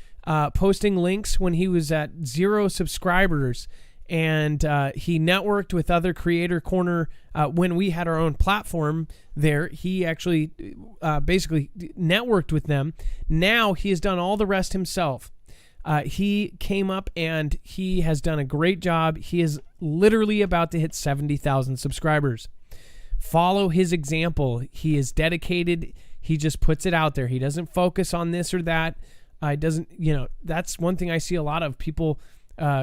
posting links when he was at 0 subscribers. And he networked with other Creator Corner when we had our own platform there. He actually basically networked with them. Now he has done all the rest himself. He came up and he has done a great job. He is literally about to hit 70,000 subscribers. Follow his example. He is dedicated. He just puts it out there. He doesn't focus on this or that. That's one thing I see a lot of people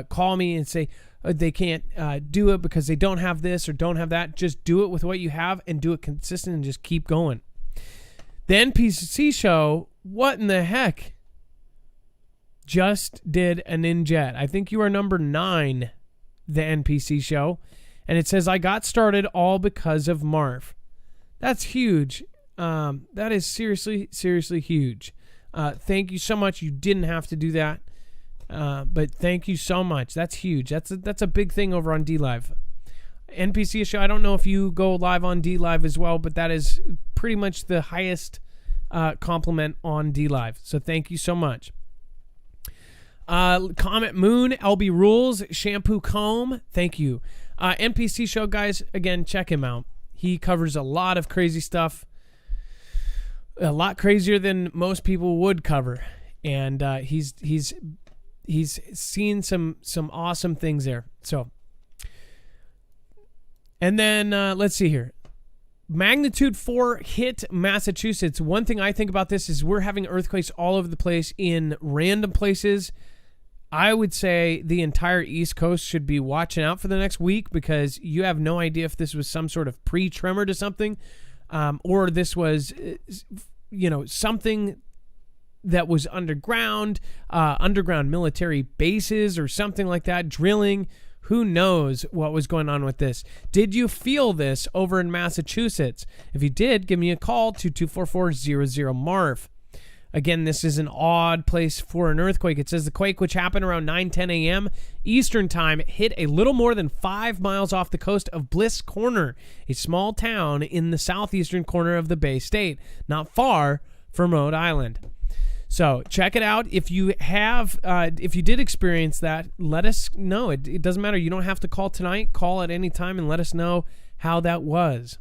call me and say they can't do it because they don't have this or don't have that. Just do it with what you have and do it consistent and just keep going. The NPC show, what in the heck? Just did an Ninjet. I think you are number 9, the NPC show. And it says, I got started all because of Marf. That's huge. That is seriously, seriously huge. Thank you so much. You didn't have to do that. But thank you so much. That's huge. That's a big thing over on DLive. NPC show, I don't know if you go live on DLive as well, but that is pretty much the highest compliment on DLive. So thank you so much. Comet Moon, LB Rules, Shampoo Comb, thank you. NPC show, guys, again, check him out. He covers a lot of crazy stuff. A lot crazier than most people would cover. And he's seen some awesome things there. So, and then let's see here. Magnitude 4 hit Massachusetts. One thing I think about this is we're having earthquakes all over the place in random places. I would say the entire East Coast should be watching out for the next week, because you have no idea if this was some sort of pre-tremor to something, or this was, something that was underground military bases or something like that, drilling. Who knows what was going on with this? Did you feel this over in Massachusetts? If you did, give me a call, 224-00-MARF. Again, this is an odd place for an earthquake. It says the quake, which happened around 9:10 a.m. Eastern time, hit a little more than 5 miles off the coast of Bliss Corner, a small town in the southeastern corner of the Bay State, not far from Rhode Island. So check it out. If you have, if you did experience that, let us know. It doesn't matter. You don't have to call tonight. Call at any time and let us know how that was.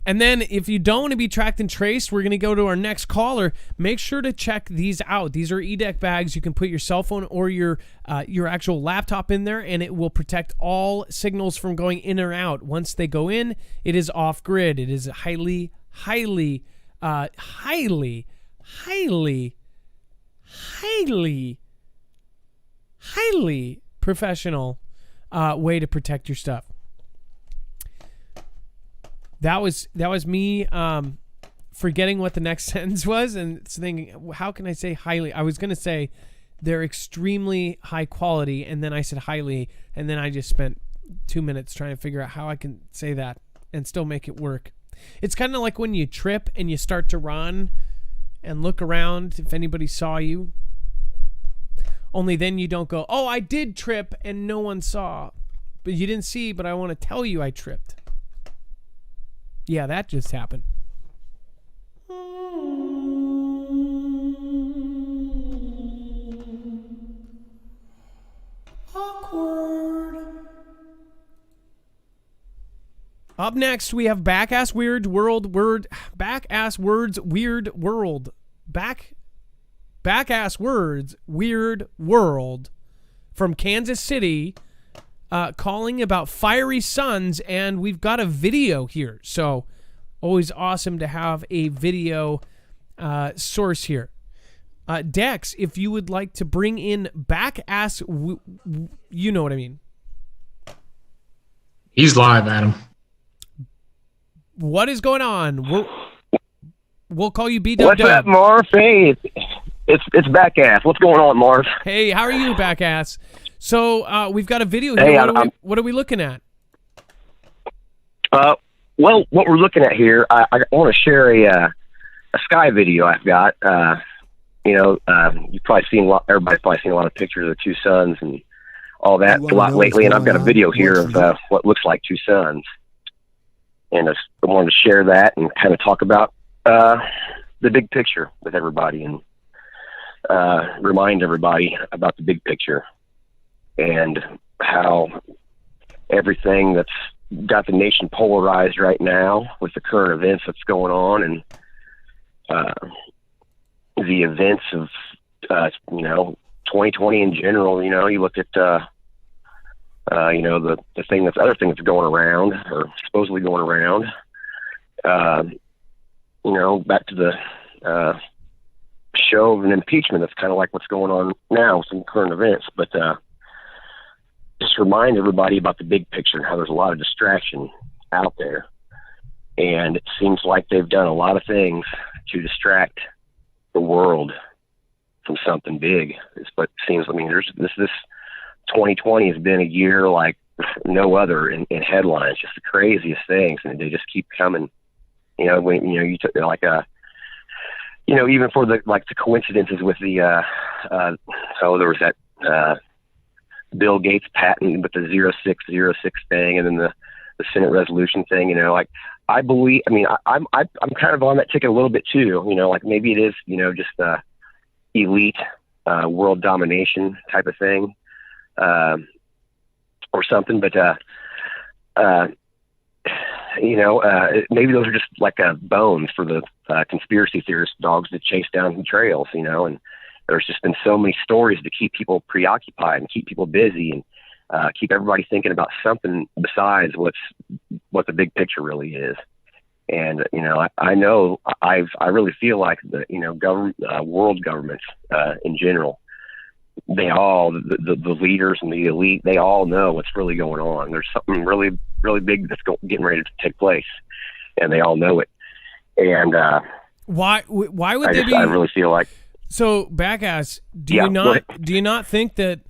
And then if you don't want to be tracked and traced, we're going to go to our next caller. Make sure to check these out. These are EDEC bags. You can put your cell phone or your actual laptop in there, and it will protect all signals from going in or out. Once they go in, it is off grid. It is a highly professional way to protect your stuff. That was me forgetting what the next sentence was and thinking, how can I say highly? I was going to say they're extremely high quality, and then I said highly, and then I just spent 2 minutes trying to figure out how I can say that and still make it work. It's kind of like when you trip and you start to run and look around if anybody saw you. Only then you don't go, oh, I did trip and no one saw. But you didn't see, but I want to tell you I tripped. Yeah, that just happened. Awkward. Up next, we have Back-Ass Weird World Back-Ass Words Weird World. Back-Ass Words Weird World from Kansas City, calling about fiery suns, and we've got a video here. So always awesome to have a video source here. Dex, if you would like to bring in Back-Ass, you know what I mean. He's live, Adam. What is going on? We'll call you B-Dub. What's up, Marv? Hey, it's Back-Ass. What's going on, Marv? Hey, how are you, Back-Ass? So we've got a video here. Hey, what are we looking at? Well, what we're looking at here, I want to share a sky video I've got. You've probably seen everybody's probably seen a lot of pictures of the two suns and all that a lot lately, and I've got a video here of what looks like two suns. And I wanted to share that and kind of talk about the big picture with everybody and remind everybody about the big picture and how everything that's got the nation polarized right now with the current events that's going on and the events of 2020 in general. You look at the other thing that's going around or supposedly going around, back to the show of an impeachment. That's kind of like what's going on now with some current events, but just remind everybody about the big picture and how there's a lot of distraction out there. And it seems like they've done a lot of things to distract the world from something big. It's what it seems. I mean, there's this 2020 has been a year like no other in headlines, just the craziest things, and they just keep coming. You took even for the coincidences with the there was that Bill Gates patent with the 0606 thing, and then the Senate resolution thing. I believe. I mean, I'm kind of on that ticket a little bit too. Maybe it is just elite world domination type of thing. Or something, but maybe those are just like bones for the conspiracy theorist dogs that chase down the trails, and there's just been so many stories to keep people preoccupied and keep people busy, and keep everybody thinking about something besides what the big picture really is. And, I know I really feel like world governments, in general, they all, the leaders and the elite, they all know what's really going on. There's something really, really big that's getting ready to take place, and they all know it. And, why would they be? I really feel like. So, Backass, do you not think that?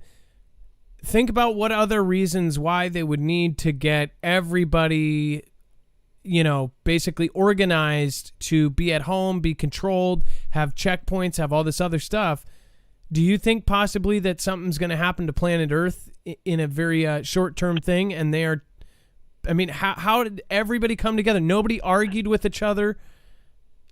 Think about what other reasons why they would need to get everybody, basically organized to be at home, be controlled, have checkpoints, have all this other stuff. Do you think possibly that something's going to happen to planet Earth in a very short-term thing? And how did everybody come together? Nobody argued with each other,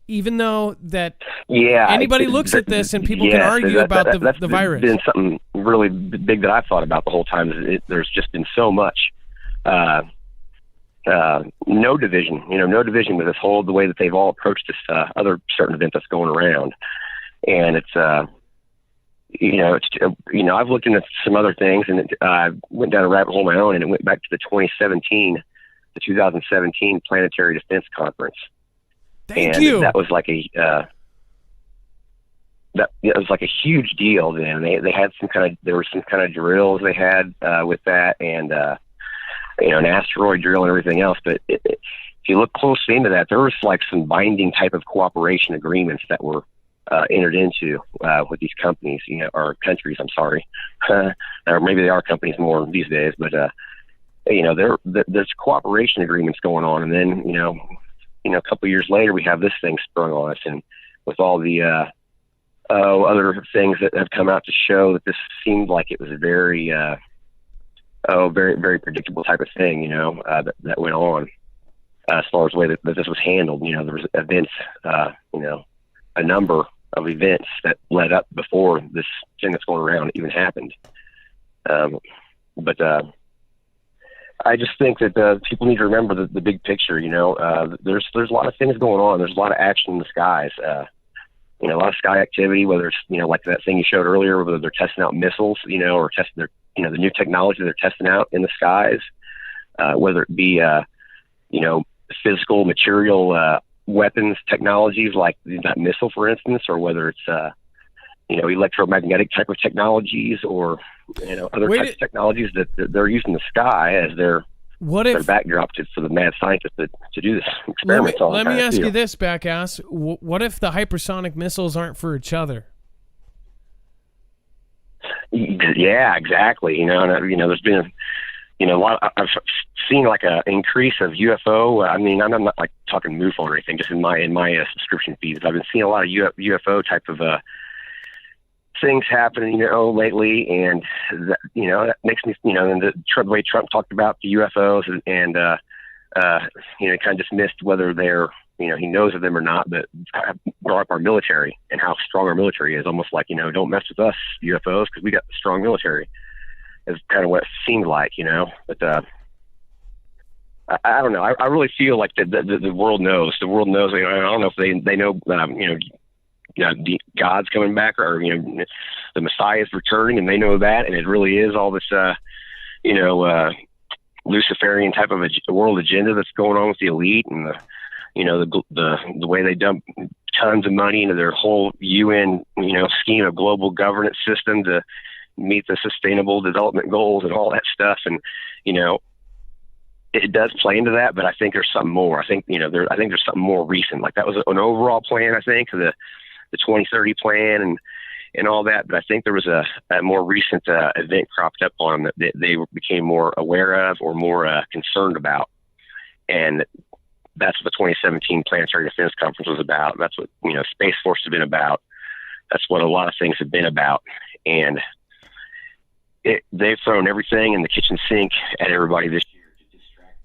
even though that anybody looks at this and people can argue about the virus. That's been something really big that I've thought about the whole time. There's just been so much no division, no division with this whole, the way that they've all approached this other certain event that's going around. And it's, I've looked into some other things, and I went down a rabbit hole of my own, and it went back to the 2017 Planetary Defense Conference. Thank you. That was like it was like a huge deal then. They had there were some kind of drills they had with that, and an asteroid drill and everything else. But if you look closely into that, there was like some binding type of cooperation agreements that were entered into with these companies, or countries. I'm sorry, or maybe they are companies more these days. But there's cooperation agreements going on, and then a couple of years later, we have this thing sprung on us, and with all the other things that have come out to show that this seemed like it was a very, very, very predictable type of thing, that went on as far as the way that this was handled. There was events, a number of events that led up before this thing that's going around even happened. But I just think that people need to remember the big picture. There's a lot of things going on. There's a lot of action in the skies. A lot of sky activity. Whether it's like that thing you showed earlier, whether they're testing out missiles, or testing their the new technology they're testing out in the skies. Whether it be physical material weapons technologies like that missile, for instance, or whether it's electromagnetic type of technologies, or other types of technologies that they're using the sky as their backdrop for the mad scientists to do this experiments on. Let me ask you this, Backass. What if the hypersonic missiles aren't for each other? Yeah, exactly. There's been a lot. I've seen like a increase of UFO. I'm not like talking MUFO or anything. Just in my subscription feeds, I've been seeing a lot of UFO type of things happening, lately, and that makes me, and the way Trump talked about the UFOs, and kind of dismissed whether they're, he knows of them or not, but brought up our military and how strong our military is, almost like, don't mess with us UFOs because we got a strong military, is kind of what it seemed like, but I don't know. I really feel like the world knows. The world knows. I don't know if they know, God's coming back, or the Messiah is returning, and they know that, and it really is all this Luciferian type of a world agenda that's going on with the elite, and the way they dump tons of money into their whole UN scheme of global governance system to meet the sustainable development goals and all that stuff. And it does play into that, but I think there's something more. I think there's something more recent. Like that was an overall plan, I think, the 2030 plan and all that. But I think there was a more recent event cropped up on them that they became more aware of or more concerned about. And that's what the 2017 Planetary Defense Conference was about. That's what, Space Force has been about. That's what a lot of things have been about. And they've thrown everything in the kitchen sink at everybody this year to distract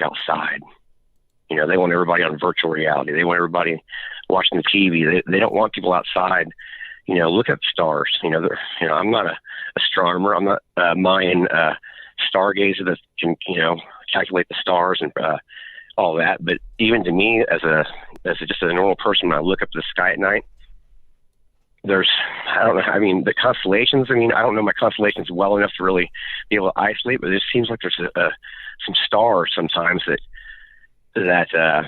outside. They want everybody on virtual reality. They want everybody watching the TV. They don't want people outside. Look at the stars. I'm not a astronomer. I'm not a Mayan stargazer that can, calculate the stars and all that. But even to me, as just a normal person, when I look up at the sky at night, there's, I don't know. I mean, the constellations. I mean, I don't know my constellations well enough to really be able to isolate, but it seems like there's some stars sometimes that I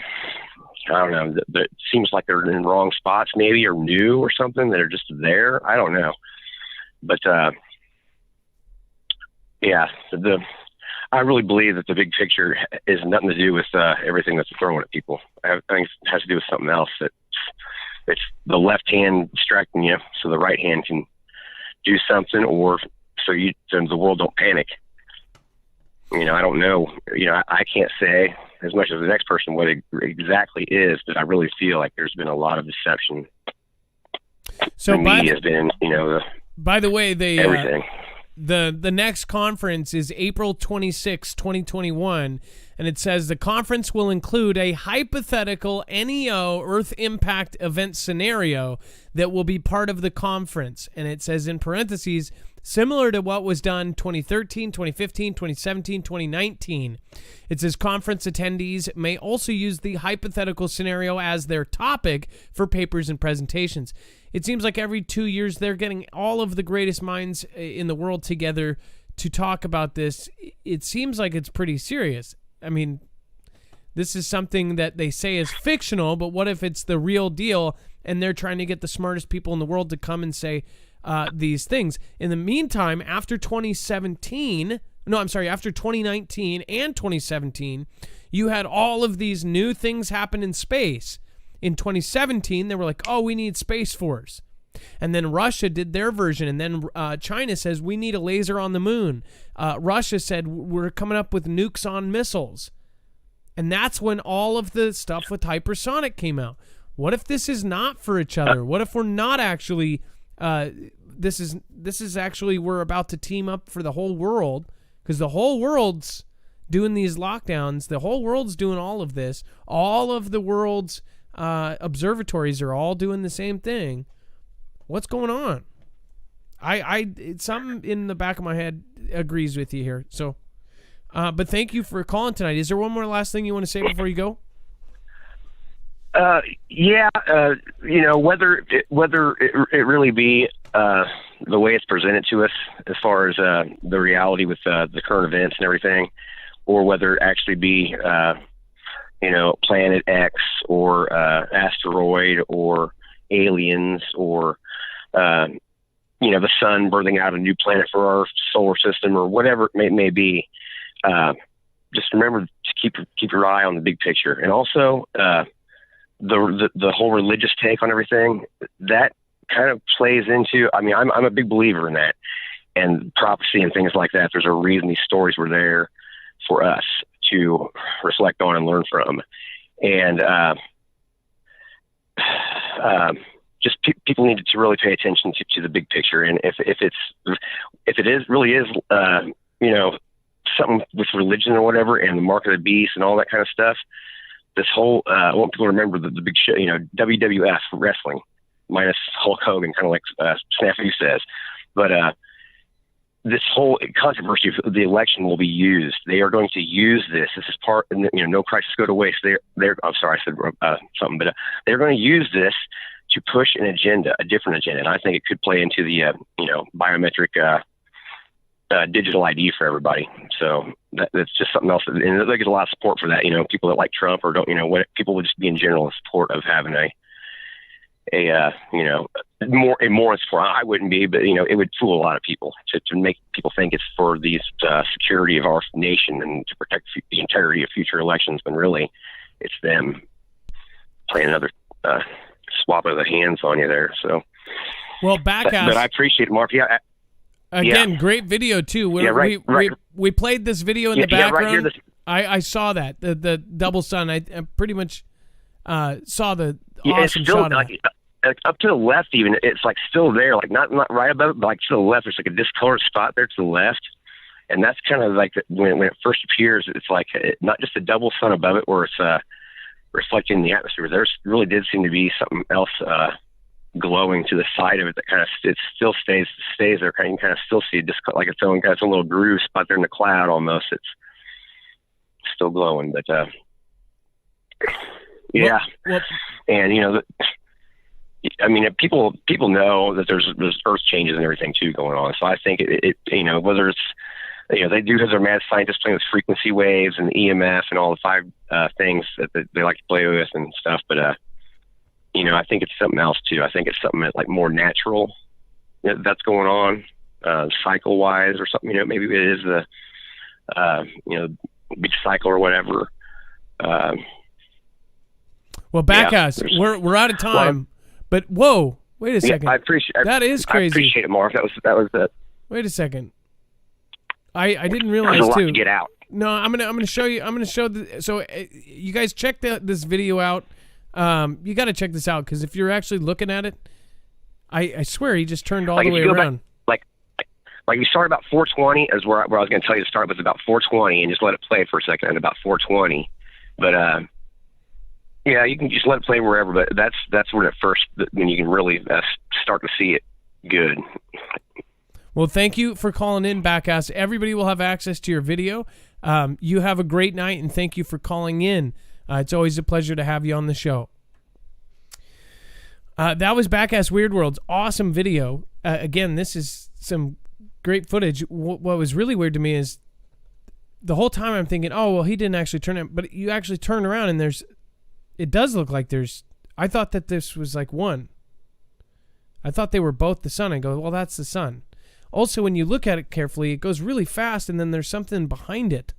don't know. That seems like they're in wrong spots, maybe, or new or something. That are just there. I don't know, but yeah, I really believe that the big picture is nothing to do with everything that's thrown at people. I think it has to do with something else. That it's the left hand distracting you, so the right hand can do something, or so the world don't panic. You know, I don't know. You know, I can't say as much as the next person what it exactly is, but I really feel like there's been a lot of deception. So the media has been, by the way, everything. The next conference is April 26, 2021, and it says the conference will include a hypothetical NEO Earth impact event scenario that will be part of the conference. And it says in parentheses, similar to what was done 2013, 2015, 2017, 2019. It says conference attendees may also use the hypothetical scenario as their topic for papers and presentations. It seems like every 2 years they're getting all of the greatest minds in the world together to talk about this. It seems like it's pretty serious. I mean, this is something that they say is fictional, but what if it's the real deal and they're trying to get the smartest people in the world to come and say these things? In the meantime, after 2019 and 2017, you had all of these new things happen in space. In 2017, they were like, oh, we need Space Force. And then Russia did their version. And then China says, we need a laser on the moon. Russia said, we're coming up with nukes on missiles. And that's when all of the stuff with hypersonic came out. What if this is not for each other? What if we're not actually, this is actually, we're about to team up for the whole world, because the whole world's doing these lockdowns. The whole world's doing all of this. All of the world's observatories are all doing the same thing. What's going on? It's something in the back of my head agrees with you here. So, but thank you for calling tonight. Is there one more last thing you want to say before you go? Yeah. Whether it really be the way it's presented to us as far as the reality with the current events and everything, or whether it actually be Planet X or asteroid or aliens or the sun birthing out a new planet for our solar system or whatever it may be. Just remember to keep your eye on the big picture, and also the whole religious take on everything that kind of plays into. I mean, I'm a big believer in that, and prophecy and things like that. There's a reason these stories were there for us to reflect on and learn from, and just people need to really pay attention to the big picture. And if it is really is something with religion or whatever, and the mark of the beast and all that kind of stuff, this whole I want people to remember the big show, WWF wrestling minus Hulk Hogan, kind of like Snafu says, but this whole controversy of the election will be used. They are going to use this. This is part, no crisis go to waste. They're I'm sorry, I said something, but they're going to use this to push an agenda, a different agenda. And I think it could play into the, biometric digital ID for everybody. So that's just something else. And they get a lot of support for that. People that like Trump or don't, what people would just be in general in support of having more support. I wouldn't be, but it would fool a lot of people to make people think it's for the security of our nation and to protect the integrity of future elections, when really it's them playing another swap of the hands on you there. So, well, but I appreciate it, Mark. Yeah. Again, great video too. We played this video in the background. Right here, I saw that the double sun. I pretty much saw the awesome shot of it. Up to the left, even it's like still there, like not right above it, but like to the left. There's like a discolored spot there to the left, and that's kind of like when it first appears. It's like not just a double sun above it, where it's reflecting the atmosphere. There really did seem to be something else glowing to the side of it that kind of it still stays there. You can kind of still see it just like its own kind of little groove spot there in the cloud almost. It's still glowing, but yeah. Well, and I mean, people know that there's Earth changes and everything too going on. So I think it whether it's, they do have their mad scientists playing with frequency waves and EMF and all the five things that they like to play with and stuff. But I think it's something else too. I think it's something that's like more natural that's going on, cycle wise or something. Maybe it is the big cycle or whatever. Well, Backass, we're out of time. But whoa, wait a second. I appreciate that is crazy. I appreciate it, Mark. That was it. Wait a second. I didn't realize There's a lot too. to get out. No, I'm gonna show you. I'm gonna show so you guys check this video out. You got to check this out because if you're actually looking at it, I swear he just turned all the way around. Like you start about 420 is where I was going to tell you to start with about 420 and just let it play for a second at about 420. But yeah, you can just let it play wherever. But that's when you can really start to see it good. Well, thank you for calling in, Backass. Everybody will have access to your video. You have a great night, and thank you for calling in. It's always a pleasure to have you on the show. That was Backass Weird World's awesome video. Again, this is some great footage. What was really weird to me is the whole time I'm thinking, oh, well, he didn't actually turn it. But you actually turn around, and it does look like I thought that this was like one. I thought they were both the sun. I go, well, that's the sun. Also, when you look at it carefully, it goes really fast, and then there's something behind it.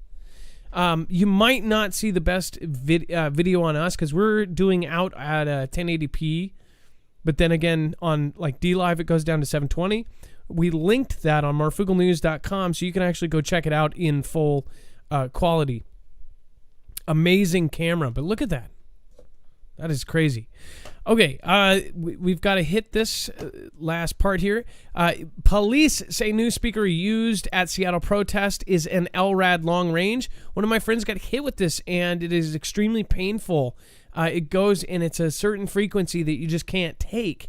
You might not see the best video on us because we're doing out at 1080p, but then again on like DLive it goes down to 720. We linked that on marfooglenews.com so you can actually go check it out in full quality. Amazing camera, but look at that. That is crazy. Okay, we've got to hit this last part here. Police say new speaker used at Seattle protest is an LRAD long range. One of my friends got hit with this, and it is extremely painful. It goes, and it's a certain frequency that you just can't take.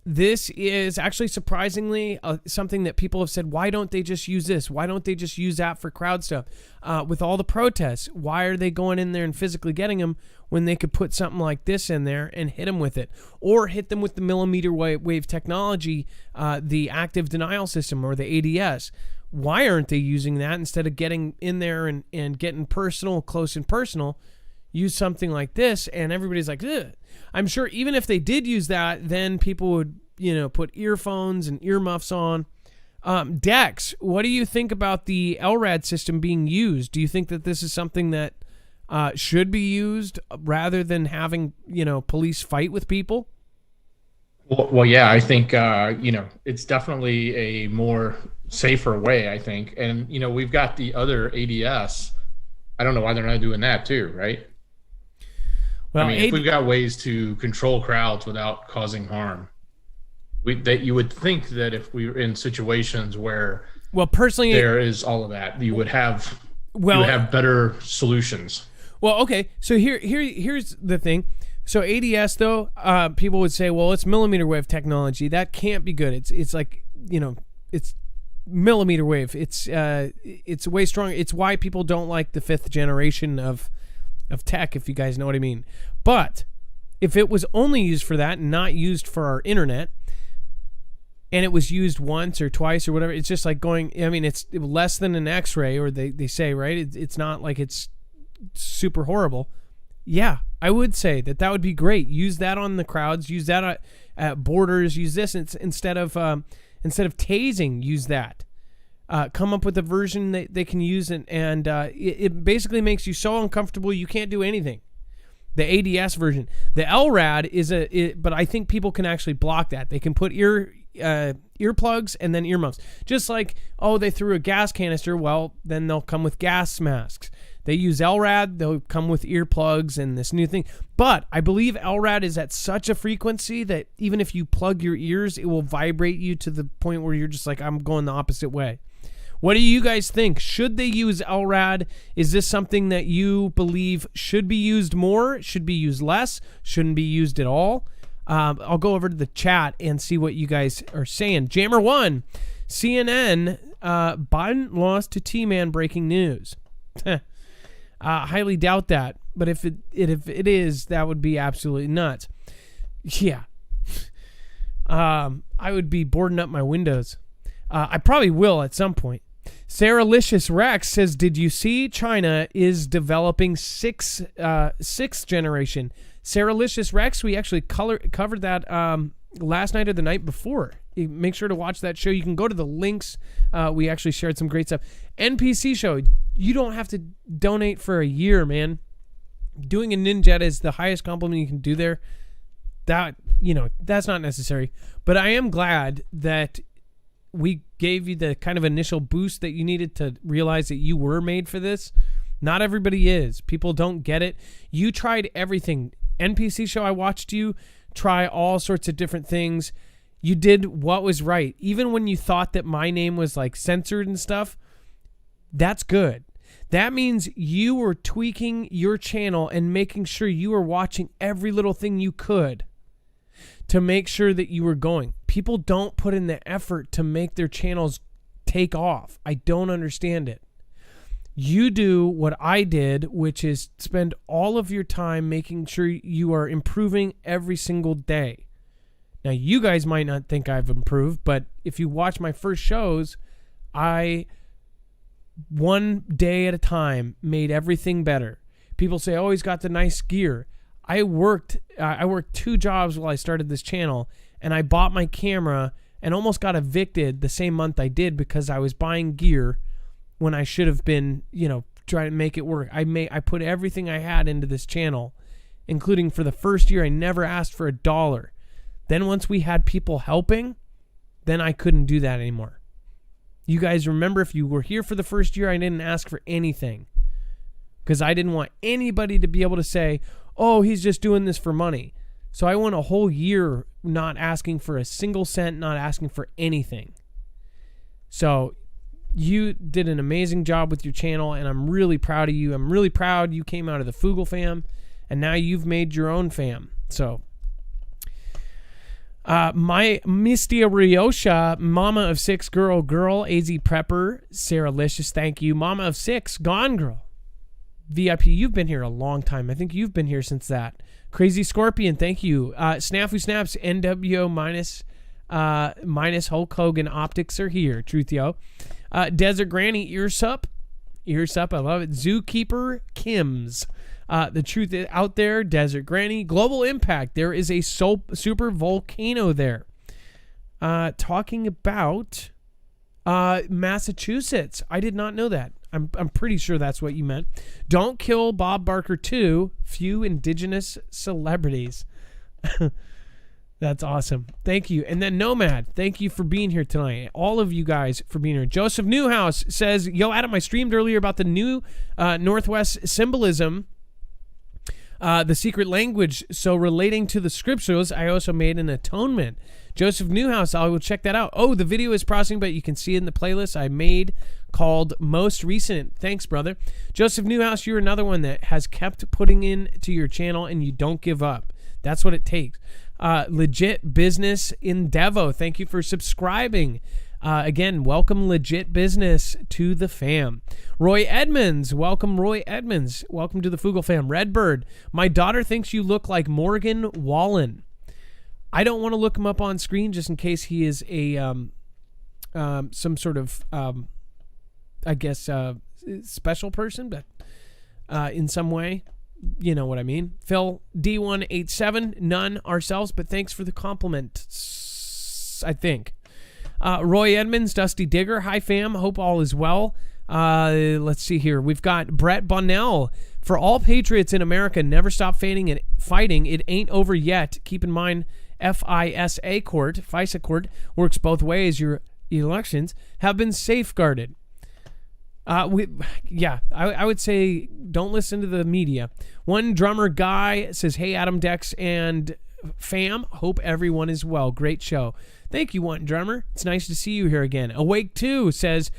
This is actually surprisingly something that people have said, why don't they just use this? Why don't they just use that for crowd stuff? With all the protests, why are they going in there and physically getting them when they could put something like this in there and hit them with it? Or hit them with the millimeter wave technology, the active denial system or the ADS. Why aren't they using that instead of getting in there and getting personal, close and personal? Use something like this, and everybody's like, ugh. I'm sure even if they did use that, then people would, put earphones and earmuffs on. Dex, what do you think about the LRAD system being used? Do you think that this is something that should be used rather than having, police fight with people? Well, yeah, I think, it's definitely a more safer way, I think. And, we've got the other ADS. I don't know why they're not doing that too, right? Well, if we've got ways to control crowds without causing harm, that you would think that if we were in situations where, personally, there is all of that, you would have better solutions. Well, okay, so here's the thing. So ADS though, people would say, well, it's millimeter wave technology. That can't be good. It's like it's millimeter wave. It's way stronger. It's why people don't like the 5th generation of tech, if you guys know what I mean. But if it was only used for that and not used for our internet, and it was used once or twice or whatever, it's just like it's less than an X-ray, or they say, right? It's not like it's super horrible. Yeah, I would say that would be great. Use that on the crowds. Use that at borders. Use this instead of tasing. Use that. Come up with a version that they can use, and it basically makes you so uncomfortable you can't do anything. The ADS version. The LRAD but I think people can actually block that. They can put earplugs and then earmuffs. Just like, they threw a gas canister, well, then they'll come with gas masks. They use LRAD, they'll come with earplugs and this new thing. But I believe LRAD is at such a frequency that even if you plug your ears, it will vibrate you to the point where you're just like, I'm going the opposite way. What do you guys think? Should they use LRAD? Is this something that you believe should be used more? Should be used less? Shouldn't be used at all? I'll go over to the chat and see what you guys are saying. Jammer1, CNN, Biden lost to T-Man, breaking news. Highly doubt that, but if it is, that would be absolutely nuts. Yeah. I would be boarding up my windows. I probably will at some point. Sarah Licious Rex says, did you see China is developing sixth generation? Sarah Licious Rex, we actually covered that last night or the night before. Make sure to watch that show. You can go to the links. We actually shared some great stuff. NPC show, you don't have to donate for a year, man. Doing a Ninja is the highest compliment you can do there. That, that's not necessary. But I am glad that we gave you the kind of initial boost that you needed to realize that you were made for this. Not everybody is. People don't get it. You tried everything. NPC show, I watched you try all sorts of different things. You did what was right. Even when you thought that my name was like censored and stuff, that's good. That means you were tweaking your channel and making sure you were watching every little thing you could to make sure that you were going. People don't put in the effort to make their channels take off. I don't understand it. You do what I did, which is spend all of your time making sure you are improving every single day. Now, you guys might not think I've improved, but if you watch my first shows, I, one day at a time, made everything better. People say, oh, he's got the nice gear. I worked 2 jobs while I started this channel, and I bought my camera and almost got evicted the same month I did because I was buying gear when I should have been, trying to make it work. I put everything I had into this channel, including for the first year, I never asked for $1. Then once we had people helping, then I couldn't do that anymore. You guys remember, if you were here for the first year, I didn't ask for anything because I didn't want anybody to be able to say, oh, he's just doing this for money. So I went a whole year not asking for a single cent, not asking for anything. So you did an amazing job with your channel, and I'm really proud of you. I'm really proud you came out of the Foogle fam, and now you've made your own fam. So my Mistia Ryosha, Mama of 6, girl, AZ Prepper, Sarah Licious, thank you. Mama of 6, Gone Girl. VIP, you've been here a long time. I think you've been here since that. Crazy Scorpion, thank you. Snafu Snaps, NWO minus Hulk Hogan optics are here. Truth, yo. Desert Granny, Earsup, I love it. Zookeeper Kims. The truth is out there, Desert Granny. Global Impact, there is a super volcano there. Talking about Massachusetts. I did not know that. I'm pretty sure that's what you meant. Don't kill Bob Barker 2. Few indigenous celebrities. That's awesome. Thank you. And then Nomad, thank you for being here tonight. All of you guys for being here. Joseph Newhouse says, yo, Adam, I streamed earlier about the new Northwest symbolism, the secret language. So relating to the scriptures, I also made an atonement. Joseph Newhouse, I will check that out. Oh, the video is processing, but you can see it in the playlist I made called Most Recent. Thanks, brother. Joseph Newhouse, you're another one that has kept putting into your channel, and you don't give up. That's what it takes. Legit Business in Devo, thank you for subscribing. Again, welcome Legit Business to the fam. Roy Edmonds, welcome Roy Edmonds. Welcome to the Foogle fam. Redbird, my daughter thinks you look like Morgan Wallen. I don't want to look him up on screen just in case he is a some sort of special person, but in some way, you know what I mean. Phil D187, none ourselves, but thanks for the compliment. I think. Roy Edmonds, Dusty Digger, hi fam, hope all is well. Let's see here. We've got Brett Bonnell. For all patriots in America, never stop fighting. It ain't over yet. Keep in mind, FISA court works both ways. Your elections have been safeguarded. I would say don't listen to the media. One drummer guy says, hey, Adam, Dex, and fam, hope everyone is well. Great show. Thank you, One Drummer. It's nice to see you here again. Awake 2 says,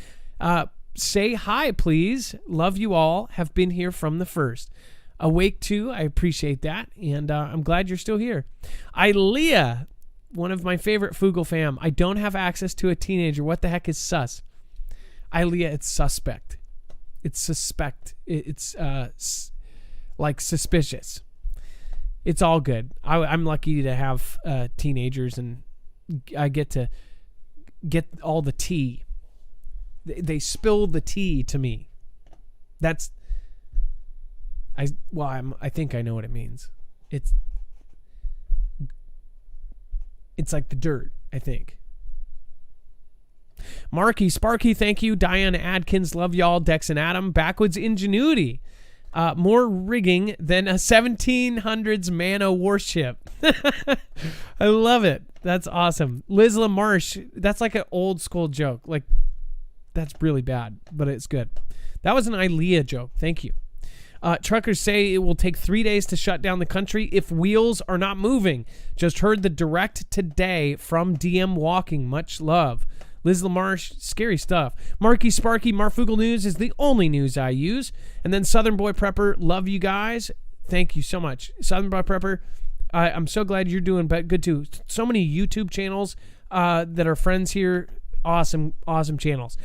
say hi, please. Love you all. Have been here from the first. Awake 2, I appreciate that, and I'm glad you're still here. Ilea, one of my favorite Foogle fam. I don't have access to a teenager. What the heck is sus? Ilea, it's suspect. It's suspect. It's like suspicious. It's all good. I'm lucky to have teenagers, and I get to get all the tea. They spill the tea to me. I think I know what it means. It's like the dirt, I think. Marky, Sparky, thank you. Diane Adkins, love y'all. Dex and Adam, backwoods ingenuity. More rigging than a 1700s Mano warship. I love it. That's awesome. Liz LaMarche, that's like an old school joke. Like, that's really bad, but it's good. That was an ILEA joke. Thank you. Truckers say it will take 3 days to shut down the country if wheels are not moving. Just heard the direct today from DM Walking. Much love. Liz LaMarche, scary stuff. Marky Sparky, Marfoogle News is the only news I use. And then Southern Boy Prepper, love you guys. Thank you so much. Southern Boy Prepper, I'm so glad you're doing good too. So many YouTube channels that are friends here. Awesome channels.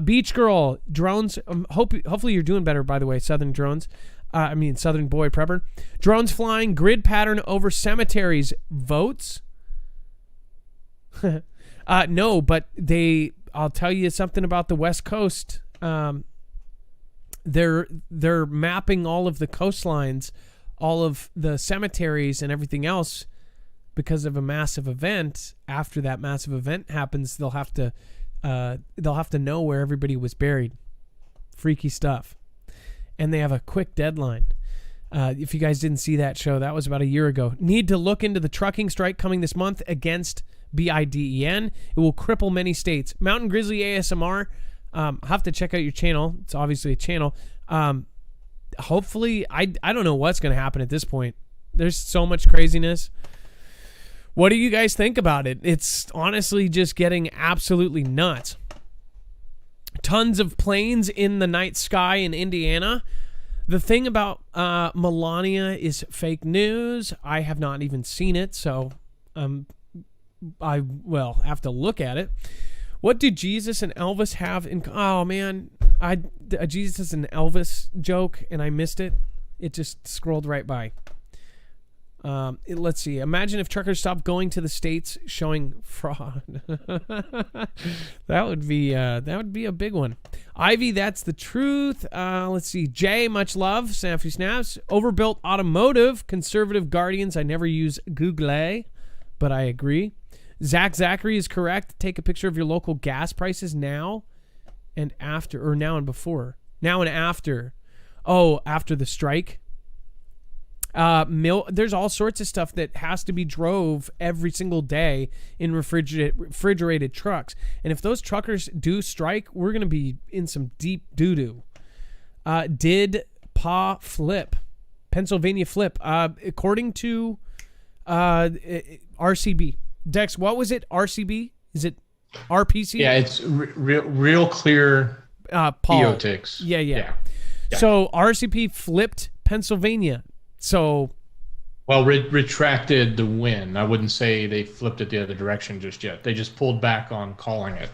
Beach Girl, drones. Hopefully you're doing better, by the way, Southern Drones. Southern Boy Prepper. Drones flying, grid pattern over cemeteries. Votes? No, but I'll tell you something about the West Coast. They're mapping all of the coastlines, all of the cemeteries and everything else because of a massive event. After that massive event happens, they'll have to know where everybody was buried. Freaky stuff. And they have a quick deadline. If you guys didn't see that show, that was about a year ago. Need to look into the trucking strike coming this month against BIDEN. It will cripple many states. Mountain Grizzly ASMR. I'll have to check out your channel. It's obviously a channel. Hopefully, I don't know what's going to happen at this point. There's so much craziness. What do you guys think about it? It's honestly just getting absolutely nuts. Tons of planes in the night sky in Indiana. The thing about Melania is fake news. I have not even seen it, so I have to look at it. What do Jesus and Elvis have in? Oh man, a Jesus and Elvis joke, and I missed it. It just scrolled right by. Let's see. Imagine if truckers stopped going to the states showing fraud. That would be a big one. Ivy, that's the truth. Let's see. Jay, much love. Snappy snaps. Overbuilt automotive. Conservative guardians. I never use Google, but I agree. Zachary is correct. Take a picture of your local gas prices now and after, or now and before. Now and after. Oh, after the strike. There's all sorts of stuff that has to be drove every single day in refrigerated trucks. And if those truckers do strike, we're going to be in some deep doo-doo. Did Pa flip? Pennsylvania flip. According to RCB. Dex, what was it? RCB? Is it RPC? Yeah, it's real clear EOTICS. Yeah. So RCP flipped Pennsylvania. So, retracted the win. I wouldn't say they flipped it the other direction just yet. They just pulled back on calling it,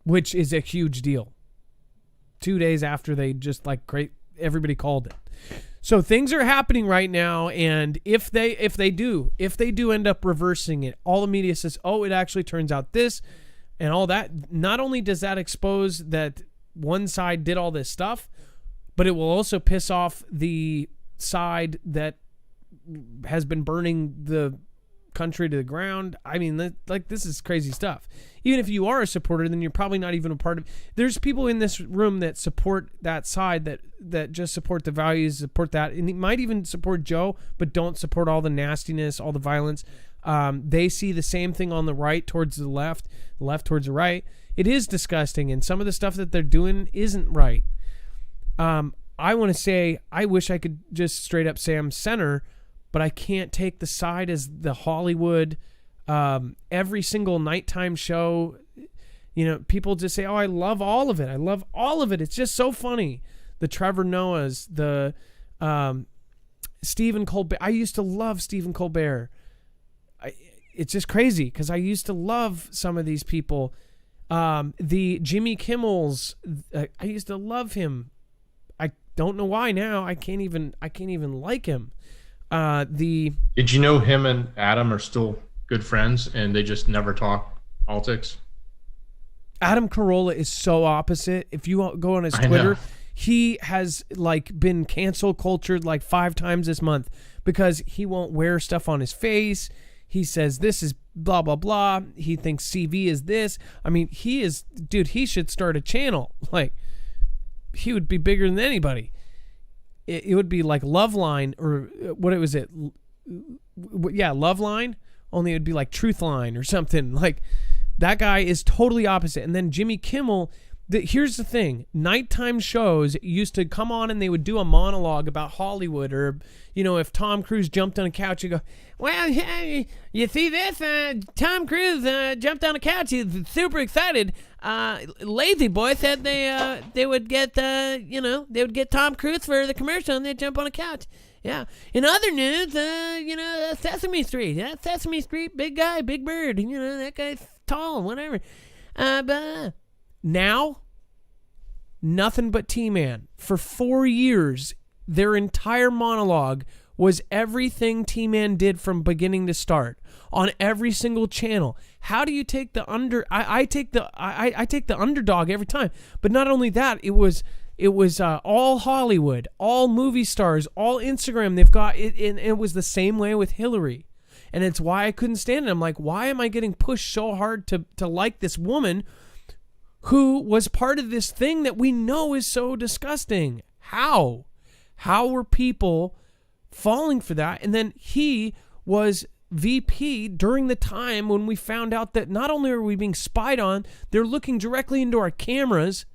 which is a huge deal. 2 days after they just everybody called it. So things are happening right now, and if they do end up reversing it, all the media says, "Oh, it actually turns out this," and all that. Not only does that expose that one side did all this stuff, but it will also piss off the side that has been burning the country to the ground. I mean, this is crazy stuff. Even if you are a supporter, then you're probably not even a part of. There's people in this room that support that side, that just support the values, support that, and might even support Joe, but don't support all the nastiness, all the violence. They see the same thing on the right towards the left towards the right. It is disgusting, and some of the stuff that they're doing isn't right. I want to say, I wish I could just straight up say I'm center, but I can't take the side as the Hollywood, every single nighttime show. You know, people just say, "Oh, I love all of it. I love all of it. It's just so funny." The Trevor Noahs, the Stephen Colbert. I used to love Stephen Colbert. It's just crazy because I used to love some of these people. The Jimmy Kimmels, I used to love him. Don't know why now. I can't even like him. Did you know him and Adam are still good friends and they just never talk politics? Adam Carolla is so opposite. If you go on his Twitter, he has like been cancel cultured like 5 times this month because he won't wear stuff on his face. He says this is blah, blah, blah. He thinks CV is this. I mean, he should start a channel. Like, he would be bigger than anybody. It would be like Loveline or what was it? Yeah, Loveline. Only it would be like Truthline or something. Like, that guy is totally opposite. And then Jimmy Kimmel, here's the thing. Nighttime shows used to come on and they would do a monologue about Hollywood, or, you know, if Tom Cruise jumped on a couch, you go, well, hey, you see this? Tom Cruise jumped on a couch. He's super excited. Lazy Boy said they would get, they would get Tom Cruise for the commercial and they'd jump on a couch. Yeah. In other news, Sesame Street. Yeah, Sesame Street, big guy, big bird. You know, that guy's tall, whatever. But now, nothing but T-Man. For 4 years, their entire monologue was everything T-Man did from beginning to start on every single channel. How do you take the I take the underdog every time. But not only that, it was all Hollywood, all movie stars, all Instagram. They've got it, and it was the same way with Hillary. And it's why I couldn't stand it. I'm like, why am I getting pushed so hard to like this woman who was part of this thing that we know is so disgusting? How were people falling for that? And then he was VP during the time when we found out that not only are we being spied on, they're looking directly into our cameras.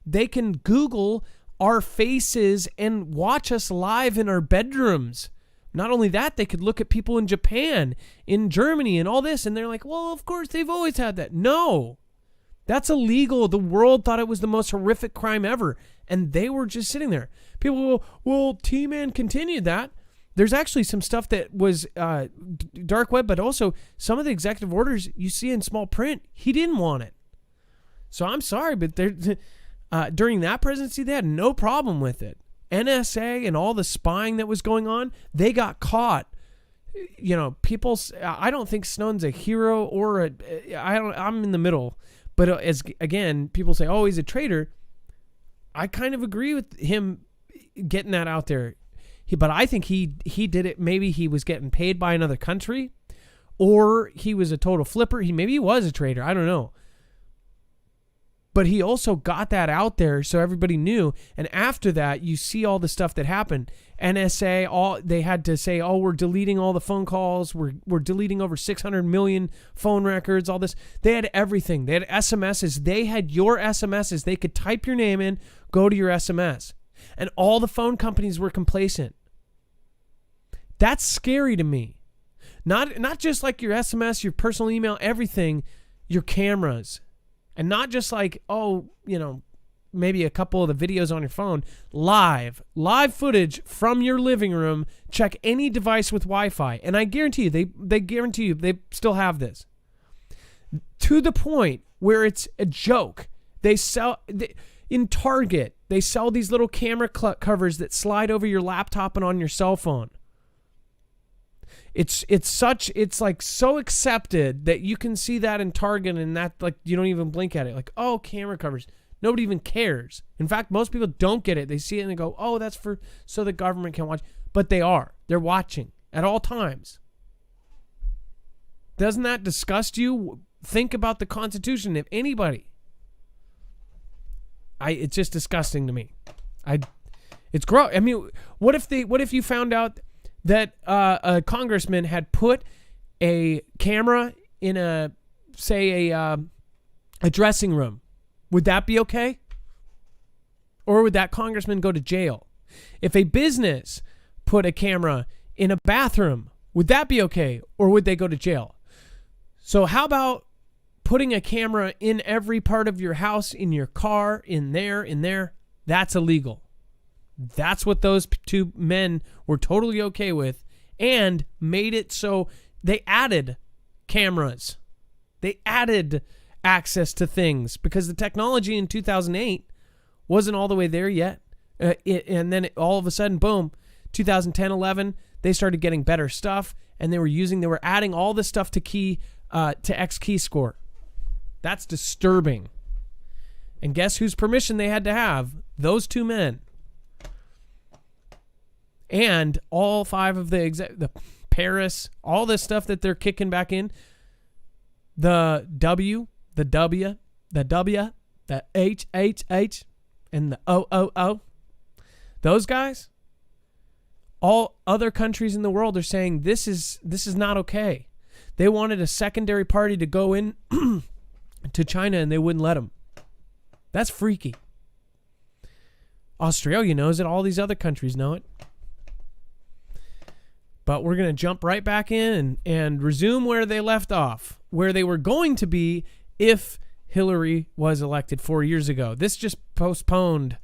They can Google our faces and watch us live in our bedrooms. Not only that, they could look at people in Japan, in Germany, and all this, and they're like, well, of course, they've always had that. No, that's illegal. The world thought it was the most horrific crime ever, and they were just sitting there. People go, well, T-Man continued that. There's actually some stuff that was dark web, but also some of the executive orders you see in small print, he didn't want it. So I'm sorry, but during that presidency, they had no problem with it. NSA and all the spying that was going on, they got caught. You know, I don't think Snowden's a hero or I'm in the middle. But as again, people say, oh, he's a traitor. I kind of agree with him getting that out there. But I think he did it. Maybe he was getting paid by another country, or he was a total flipper. Maybe he was a traitor. I don't know. But he also got that out there so everybody knew. And after that, you see all the stuff that happened. NSA, they had to say, oh, we're deleting all the phone calls. We're deleting over 600 million phone records, all this. They had everything. They had SMSs. They had your SMSs. They could type your name in, go to your SMS. And all the phone companies were complacent. That's scary to me. Not just like your SMS, your personal email, everything, your cameras. And not just like, oh, you know, maybe a couple of the videos on your phone. Live footage from your living room. Check any device with Wi-Fi. And I guarantee you, they guarantee you they still have this. To the point where it's a joke. In Target, they sell these little camera covers that slide over your laptop and on your cell phone. It's like so accepted that you can see that in Target and that, like, you don't even blink at it. Like, oh, camera covers. Nobody even cares. In fact, most people don't get it. They see it and they go, oh, that's so the government can watch. But they're watching at all times. Doesn't that disgust you? Think about the Constitution. If anybody, it's just disgusting to me. It's gross. I mean, what if you found out that a congressman had put a camera in a dressing room? Would that be okay? Or would that congressman go to jail? If a business put a camera in a bathroom, would that be okay? Or would they go to jail? So how about putting a camera in every part of your house, in your car, in there? That's illegal. That's what those two men were totally okay with, and made it so they added cameras. They added access to things because the technology in 2008 wasn't all the way there yet. And then all of a sudden, boom, 2010, 11, they started getting better stuff, and they were adding all this stuff to X key score. That's disturbing. And guess whose permission they had to have? Those two men. And all 5 of the Paris, all this stuff that they're kicking back in, the W, the H, and the O. Those guys, all other countries in the world are saying this is not okay. They wanted a secondary party to go in to China, and they wouldn't let them. That's freaky. Australia knows it. All these other countries know it. But we're going to jump right back in and resume where they left off, where they were going to be if Hillary was elected 4 years ago. This just postponed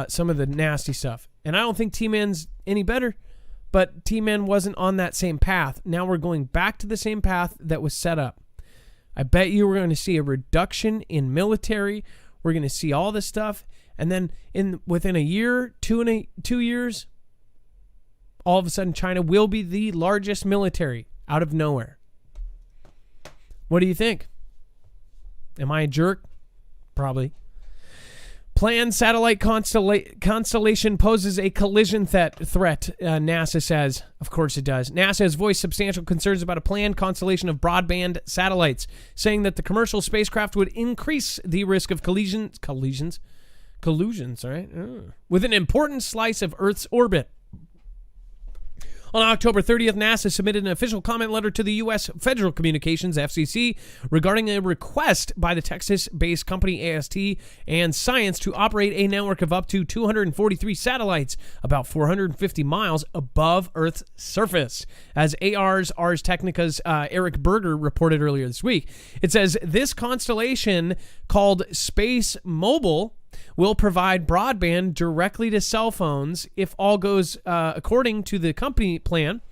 some of the nasty stuff. And I don't think T-Man's any better, but T-Man wasn't on that same path. Now we're going back to the same path that was set up. I bet you we're going to see a reduction in military. We're going to see all this stuff. And then within a year, 2 years, all of a sudden China will be the largest military out of nowhere. What do you think? Am I a jerk? Probably. Planned satellite constellation poses a collision threat, NASA says. Of course it does. NASA has voiced substantial concerns about a planned constellation of broadband satellites, saying that the commercial spacecraft would increase the risk of collisions, right? With an important slice of Earth's orbit. On October 30th, NASA submitted an official comment letter to the U.S. Federal Communications, FCC, regarding a request by the Texas-based company AST and Science to operate a network of up to 243 satellites, about 450 miles above Earth's surface, as Ars Technica's Eric Berger reported earlier this week. It says this constellation, called Space Mobile, will provide broadband directly to cell phones if all goes according to the company plan.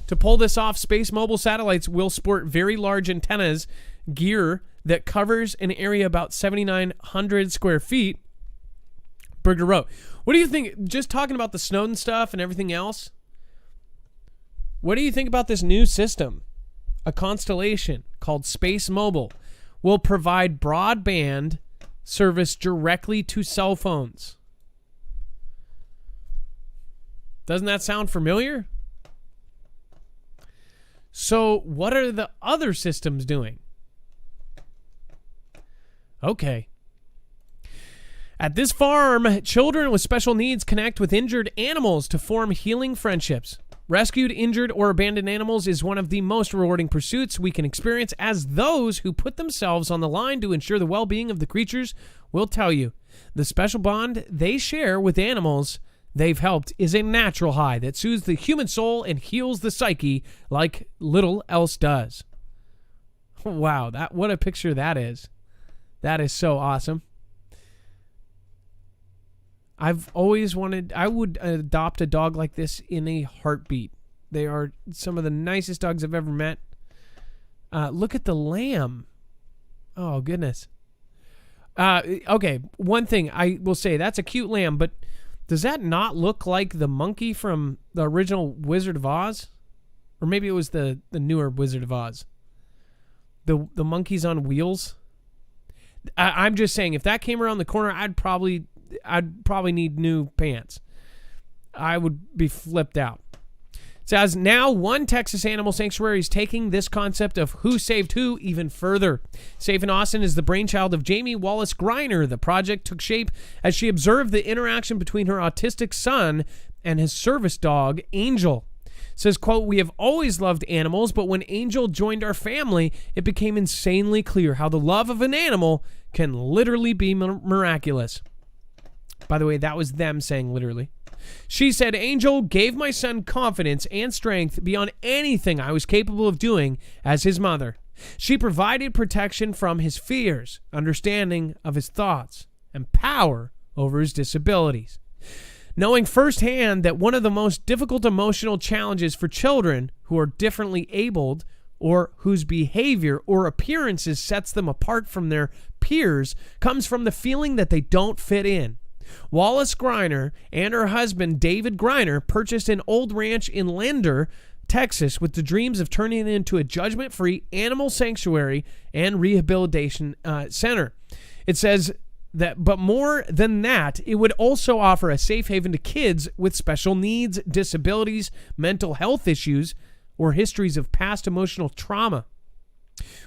To pull this off, Space Mobile satellites will sport very large antennas gear that covers an area about 7,900 square feet, Berger wrote. What do you think, just talking about the Snowden stuff and everything else, what do you think about this new system? A constellation called Space Mobile will provide broadband service directly to cell phones. Doesn't that sound familiar? So what are the other systems doing? Okay. At this farm, children with special needs connect with injured animals to form healing friendships. Rescued, injured, or abandoned animals is one of the most rewarding pursuits we can experience, as those who put themselves on the line to ensure the well-being of the creatures will tell you. The special bond they share with animals they've helped is a natural high that soothes the human soul and heals the psyche like little else does. Wow, what a picture that is. That is so awesome. I've always wanted, I would adopt a dog like this in a heartbeat. They are some of the nicest dogs I've ever met. Look at the lamb. Oh, goodness. Okay, one thing I will say, that's a cute lamb, but does that not look like the monkey from the original Wizard of Oz? Or maybe it was the newer Wizard of Oz. The monkeys on wheels? I'm just saying, if that came around the corner, I'd probably need new pants. I would be flipped out. It says, now one Texas animal sanctuary is taking this concept of who saved who even further. Safe in Austin is the brainchild of Jamie Wallace Griner. The project took shape as she observed the interaction between her autistic son and his service dog, Angel. It says, quote, we have always loved animals, but when Angel joined our family, it became insanely clear how the love of an animal can literally be miraculous. By the way, that was them saying literally. She said, Angel gave my son confidence and strength beyond anything I was capable of doing as his mother. She provided protection from his fears, understanding of his thoughts, and power over his disabilities. Knowing firsthand that one of the most difficult emotional challenges for children who are differently abled or whose behavior or appearances sets them apart from their peers comes from the feeling that they don't fit in. Wallace Griner and her husband, David Griner, purchased an old ranch in Lander, Texas, with the dreams of turning it into a judgment-free animal sanctuary and rehabilitation center. It says that, but more than that, it would also offer a safe haven to kids with special needs, disabilities, mental health issues, or histories of past emotional trauma.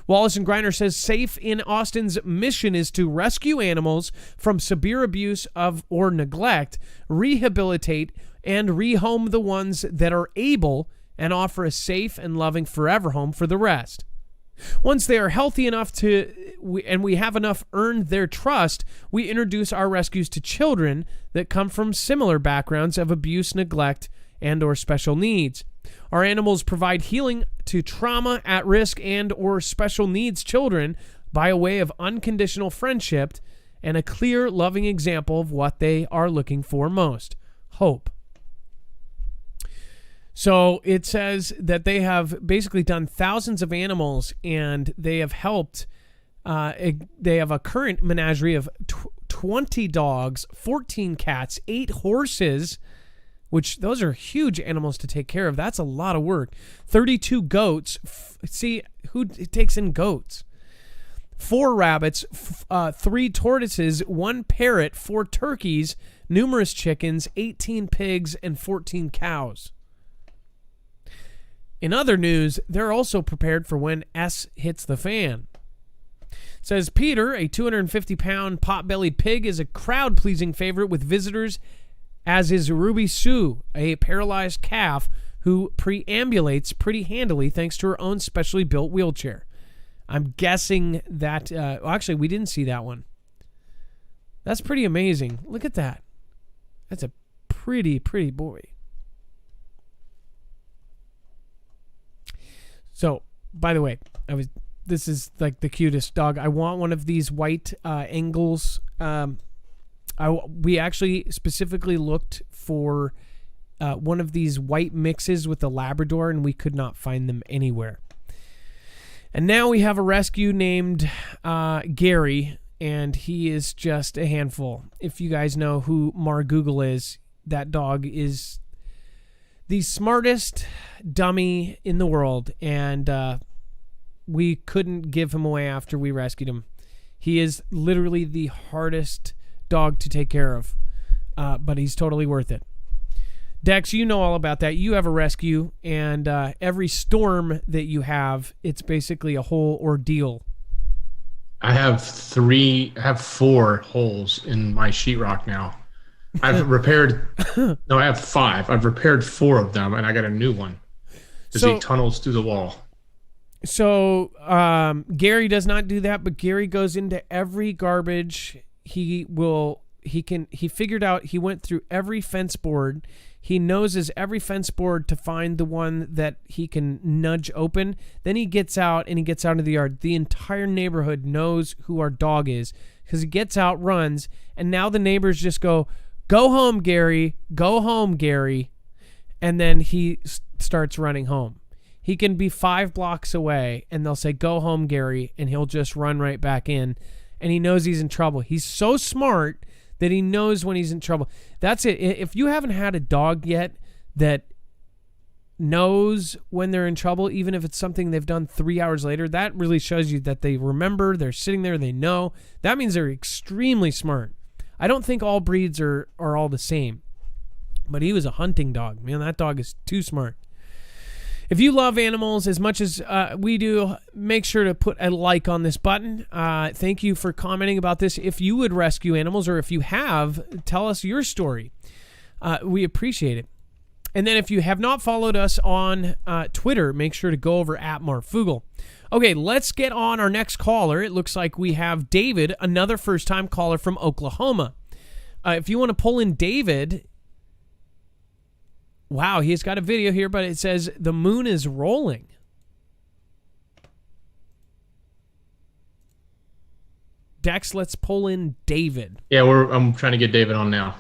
Wallace and Griner says Safe in Austin's mission is to rescue animals from severe abuse or neglect, rehabilitate, and rehome the ones that are able, and offer a safe and loving forever home for the rest. Once they are healthy enough and we have enough earned their trust, we introduce our rescues to children that come from similar backgrounds of abuse, neglect, and or special needs. Our animals provide healing to trauma, at-risk, and or special needs children by a way of unconditional friendship and a clear, loving example of what they are looking for most: hope. So it says that they have basically done thousands of animals, and they have helped. They have a current menagerie of 20 dogs, 14 cats, 8 horses, which those are huge animals to take care of. That's a lot of work. 32 goats. See, who takes in goats? 4 rabbits, 3 tortoises, 1 parrot, 4 turkeys, numerous chickens, 18 pigs, and 14 cows. In other news, they're also prepared for when S hits the fan. It says Peter, a 250-pound pot-bellied pig, is a crowd-pleasing favorite with visitors, as is Ruby Sue, a paralyzed calf who preambulates pretty handily thanks to her own specially built wheelchair. I'm guessing that... actually, we didn't see that one. That's pretty amazing. Look at that. That's a pretty, pretty boy. So, by the way, this is like the cutest dog. I want one of these white Angles. We actually specifically looked for one of these white mixes with a Labrador, and we could not find them anywhere. And now we have a rescue named Gary, and he is just a handful. If you guys know who Marfoogle is, that dog is the smartest dummy in the world, and we couldn't give him away after we rescued him. He is literally the hardest dog to take care of, but he's totally worth it. Dex, you know all about that. You have a rescue, and every storm that you have, it's basically a whole ordeal. I have 4 holes in my sheetrock now. I've repaired, no, I have 5. I've repaired 4 of them, and I got a new one because he tunnels through the wall. So Gary does not do that, but Gary goes into every garbage. He figured out, he went through every fence board. He noses every fence board to find the one that he can nudge open. Then he gets out into the yard. The entire neighborhood knows who our dog is because he gets out, runs, and now the neighbors just go home, Gary. Go home, Gary. And then he starts running home. He can be 5 blocks away, and they'll say, go home, Gary, and he'll just run right back in. And he knows he's in trouble. He's so smart that he knows when he's in trouble. That's it. If you haven't had a dog yet that knows when they're in trouble, even if it's something they've done 3 hours later, that really shows you that they remember, they're sitting there, they know. That means they're extremely smart. I don't think all breeds are all the same. But he was a hunting dog. Man, that dog is too smart. If you love animals as much as we do, make sure to put a like on this button. Thank you for commenting about this. If you would rescue animals, or if you have, tell us your story. We appreciate it. And then if you have not followed us on Twitter, make sure to go over at Marfoogle. Okay, let's get on our next caller. It looks like we have David, another first-time caller from Oklahoma. If you want to pull in David... Wow, he's got a video here, but it says the moon is rolling. Dex, let's pull in David. Yeah, I'm trying to get David on now.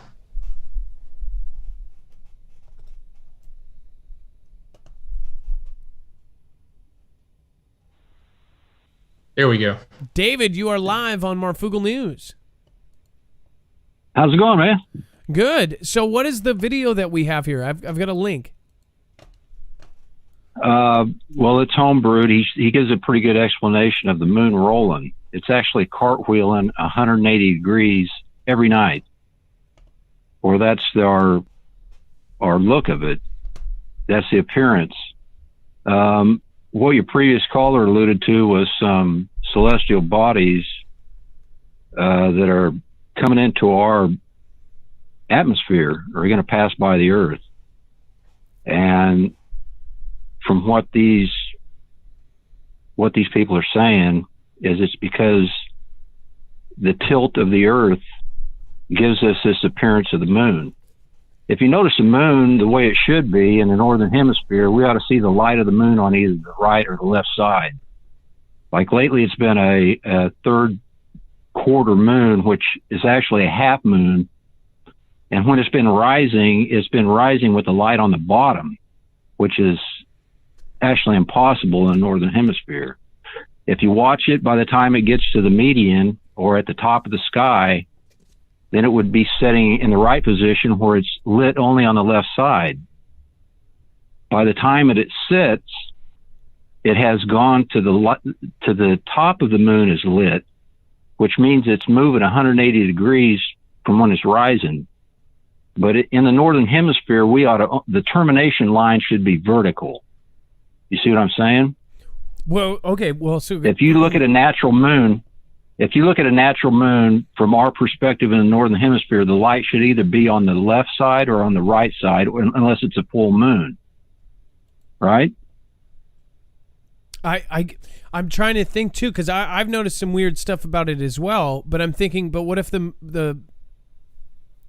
There we go. David, you are live on Marfoogle News. How's it going, man? Good. So what is the video that we have here? I've got a link. Well, it's homebrewed. He gives a pretty good explanation of the moon rolling. It's actually cartwheeling 180 degrees every night. Or that's our look of it. That's the appearance. What your previous caller alluded to was some celestial bodies that are coming into our atmosphere, are going to pass by the Earth. And from what these people are saying is it's because the tilt of the Earth gives us this appearance of the moon. If you notice the moon the way it should be in the northern hemisphere, we ought to see the light of the moon on either the right or the left side. Like lately, it's been a third quarter moon, which is actually a half moon. And when it's been rising with the light on the bottom, which is actually impossible in the northern hemisphere. If you watch it, by the time it gets to the median or at the top of the sky, then it would be setting in the right position where it's lit only on the left side. By the time it sits, it has gone to the top of the moon is lit, which means it's moving 180 degrees from when it's rising. But in the northern hemisphere, the termination line should be vertical. You see what I'm saying? Well, okay. Well, so if you look at a natural moon from our perspective in the northern hemisphere, the light should either be on the left side or on the right side, unless it's a full moon. Right? I'm trying to think too, because I've noticed some weird stuff about it as well. But I'm thinking, but what if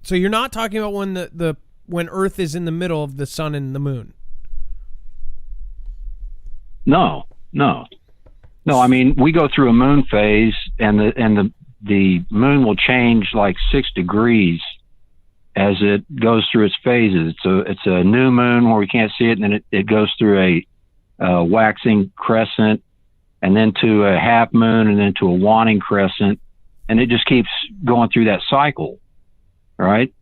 so you're not talking about when Earth is in the middle of the sun and the moon? No. I mean, we go through a moon phase, and the moon will change like 6 degrees as it goes through its phases. It's a new moon where we can't see it, and then it goes through a waxing crescent, and then to a half moon, and then to a waning crescent, and it just keeps going through that cycle, right?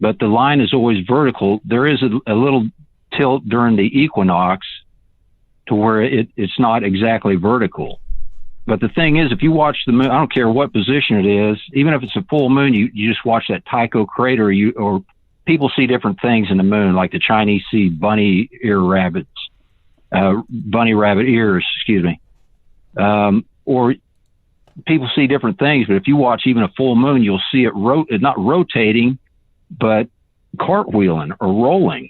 But the line is always vertical. There is a little tilt during the equinox to where it's not exactly vertical. But the thing is, if you watch the moon, I don't care what position it is, even if it's a full moon, you just watch that Tycho crater, or people see different things in the moon, like the Chinese see bunny rabbit ears, excuse me. Or people see different things, but if you watch even a full moon, you'll see it not rotating, but cartwheeling or rolling.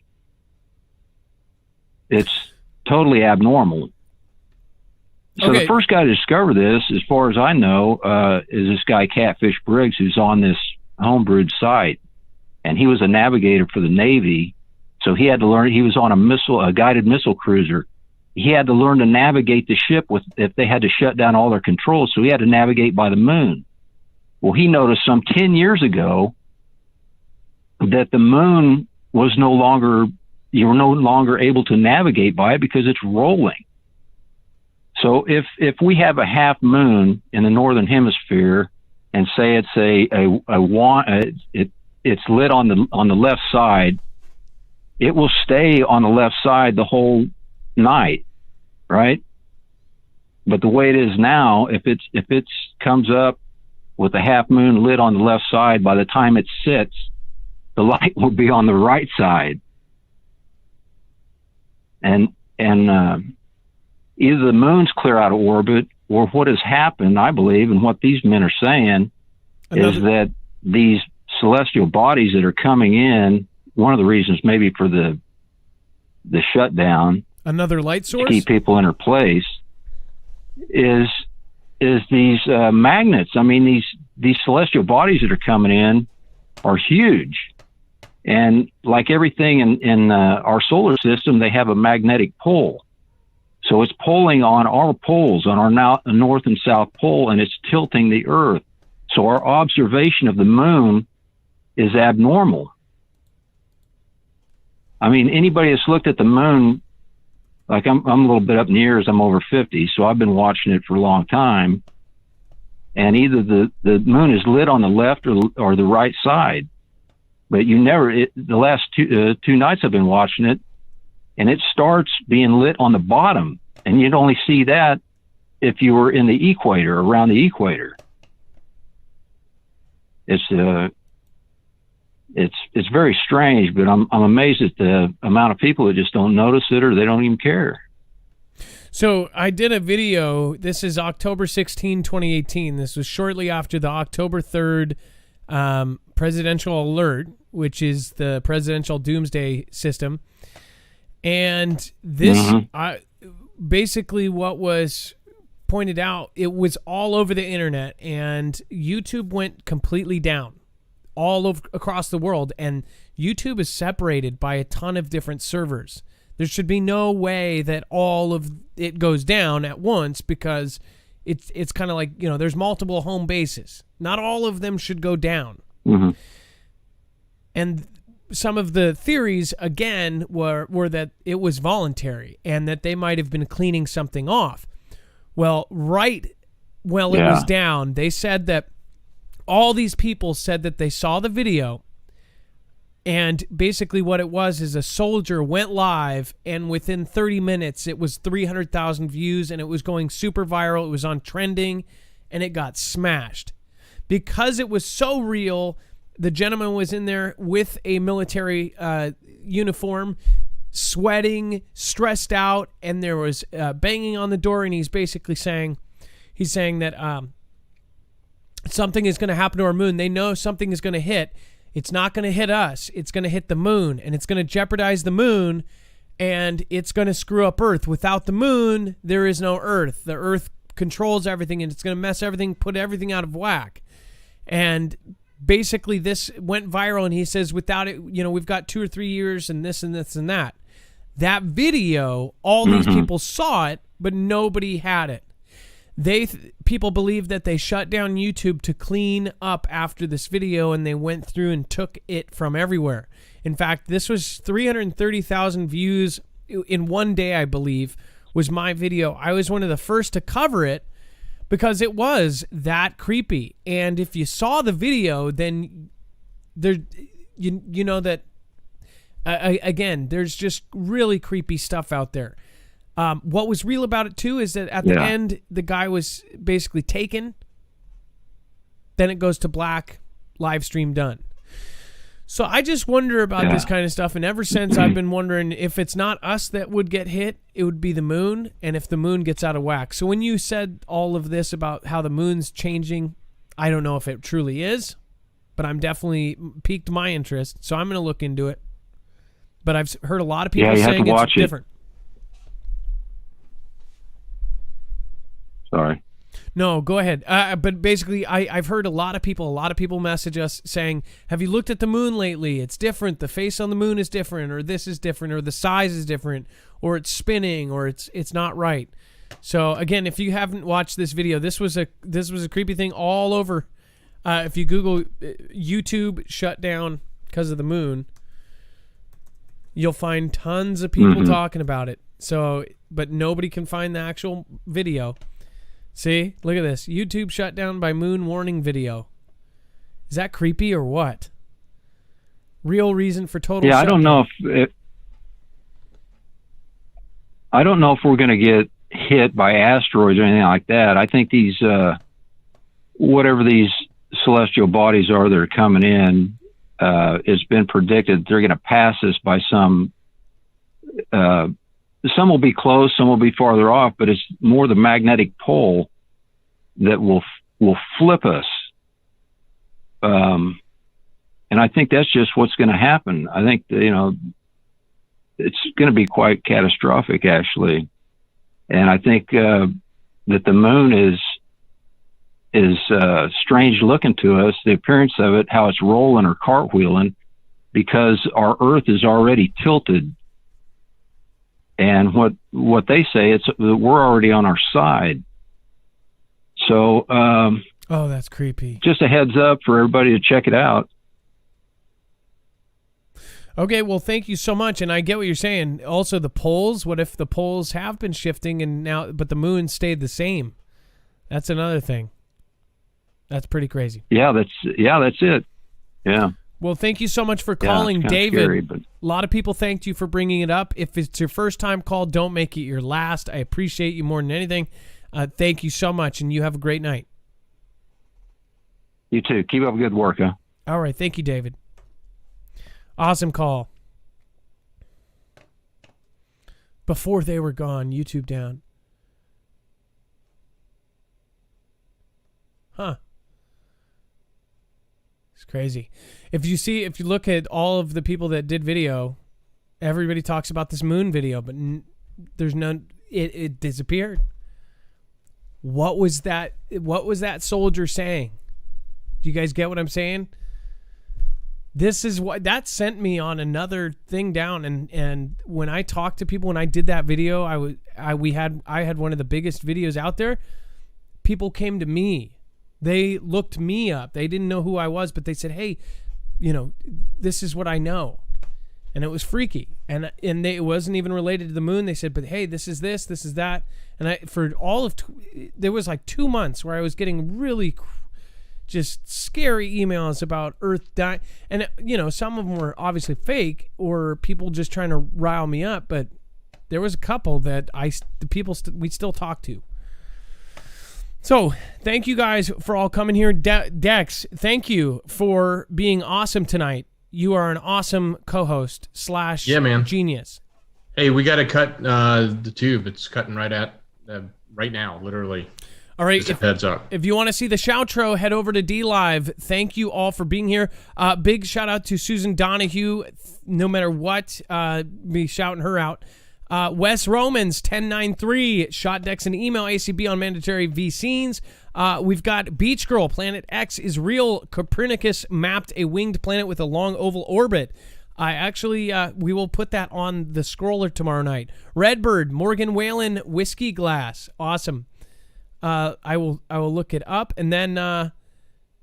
It's totally abnormal. So okay. The first guy to discover this, as far as I know, is this guy Catfish Briggs, who's on this homebrewed site, and he was a navigator for the Navy. So he had to learn. He was on a guided missile cruiser. He had to learn to navigate the ship if they had to shut down all their controls. So he had to navigate by the moon. Well, he noticed some 10 years ago that the moon was you were no longer able to navigate by it because it's rolling. So if we have a half moon in the northern hemisphere, and say it's it's lit on the left side, it will stay on the left side the whole night, right? But the way it is now, if it comes up with a half moon lit on the left side, by the time it sits, the light will be on the right side. And either the moon's clear out of orbit, or what has happened, I believe, and what these men are saying, is that these celestial bodies that are coming in, one of the reasons maybe for the shutdown, another light source to keep people in their place, is these magnets. I mean, these celestial bodies that are coming in are huge. And like everything in our solar system, they have a magnetic pole. So it's pulling on our poles, on our north and south pole, and it's tilting the Earth. So our observation of the moon is abnormal. I mean, anybody that's looked at the moon, like I'm a little bit up in years, I'm over 50, so I've been watching it for a long time. and either the moon is lit on the left or the right side. But the last two nights I've been watching it, and it starts being lit on the bottom, and you'd only see that if you were in the equator, around the equator. It's very strange, but I'm amazed at the amount of people that just don't notice it or they don't even care. So I did a video. This is October 16, 2018. This was shortly after the October 3rd presidential alert, which is the presidential doomsday system. And this, basically what was pointed out, it was all over the internet, and YouTube went completely down all over across the world. And YouTube is separated by a ton of different servers. There should be no way that all of it goes down at once, because it's kind of like, there's multiple home bases. Not all of them should go down. Mm-hmm. And some of the theories, again, were that it was voluntary and that they might have been cleaning something off. Well, it was down, they said that all these people said that they saw the video, and basically what it was is a soldier went live, and within 30 minutes it was 300,000 views, and it was going super viral. It was on trending, and it got smashed. Because it was so real, the gentleman was in there with a military uniform, sweating, stressed out, and there was banging on the door, and he's basically saying that something is going to happen to our moon. They know something is going to hit. It's not going to hit us. It's going to hit the moon, and it's going to jeopardize the moon, and it's going to screw up Earth. Without the moon, there is no Earth. The Earth controls everything, and it's going to mess everything, put everything out of whack. And basically this went viral, and he says without it, we've got 2 or 3 years and this and this and that. That video, all these people saw it, but nobody had it. People believe that they shut down YouTube to clean up after this video, and they went through and took it from everywhere. In fact, this was 330,000 views in one day, I believe, was my video. I was one of the first to cover it because it was that creepy. And if you saw the video, then you know that, again, there's just really creepy stuff out there. What was real about it, too, is that at the end, the guy was basically taken. Then it goes to black, live stream done. So I just wonder about this kind of stuff. And ever since, I've been wondering if it's not us that would get hit, it would be the moon, and if the moon gets out of whack. So when you said all of this about how the moon's changing, I don't know if it truly is, but I'm definitely piqued my interest. So I'm going to look into it. But I've heard a lot of people saying it's different. Sorry. No, go ahead. But basically, I've heard a lot of people message us saying, have you looked at the moon lately? It's different. The face on the moon is different, or this is different, or the size is different, or it's spinning, or it's not right. So again, if you haven't watched this video, this was a creepy thing all over. If you Google YouTube shut down because of the moon, you'll find tons of people talking about it. So, but nobody can find the actual video. See, look at this. YouTube shut down by moon warning video. Is that creepy or what? Real reason for total shutdown. I don't know if we're going to get hit by asteroids or anything like that. I think these, whatever these celestial bodies are that are coming in, it's been predicted they're going to pass us by some will be close, some will be farther off, but it's more the magnetic pole that will flip us. And I think that's just what's going to happen. I think, it's going to be quite catastrophic, actually. And I think that the moon is strange looking to us, the appearance of it, how it's rolling or cartwheeling, because our Earth is already tilted. And what they say, we're already on our side. So, oh, that's creepy. Just a heads up for everybody to check it out. Okay, well, thank you so much. And I get what you're saying. Also, the poles. What if the poles have been shifting but the moon stayed the same? That's another thing. That's pretty crazy. Yeah, that's it. Yeah. Well, thank you so much for calling, it's David. scary, but... A lot of people thanked you for bringing it up. If it's your first time call, don't make it your last. I appreciate you more than anything. Thank you so much, and you have a great night. You too. Keep up good work, huh? All right. Thank you, David. Awesome call. Before they were gone, YouTube down. Huh. It's crazy. If you look at all of the people that did video, everybody talks about this moon video, but there's none. It disappeared. What was that soldier saying? Do you guys get what I'm saying? This is what that sent me on another thing down. And when I talked to people, when I did that video, I had one of the biggest videos out there. People came to me. They looked me up. They didn't know who I was, but they said, "Hey, this is what I know," and it was freaky. And it wasn't even related to the moon. They said, "But hey, this is that." And there was like 2 months where I was getting really just scary emails about Earth dying, and some of them were obviously fake or people just trying to rile me up. But there was a couple that we still talk to. So thank you guys for all coming here. Dex, thank you for being awesome tonight. You are an awesome co-host / man. genius. Hey, we got to cut the tube. It's cutting right now, literally. All right. Just heads up. If you want to see the shoutro, head over to DLive. Thank you all for being here. Big shout out to Susan Donahue. No matter what, be shouting her out. Wes Romans 1093 shot Dex an email ACB on mandatory V scenes. We've got Beach Girl, Planet X is real. Copernicus mapped a winged planet with a long oval orbit. We will put that on the scroller tomorrow night. Redbird, Morgan Whalen, Whiskey Glass, awesome. I will look it up. And then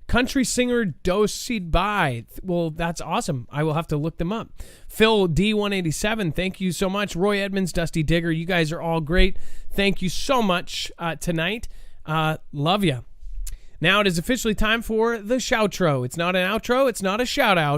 country singer Dos Seed By. Well, that's awesome. I will have to look them up. Phil D187, thank you so much. Roy Edmonds, Dusty Digger, you guys are all great. Thank you so much tonight. Love you. Now it is officially time for the shoutro. It's not an outro. It's not a shout out.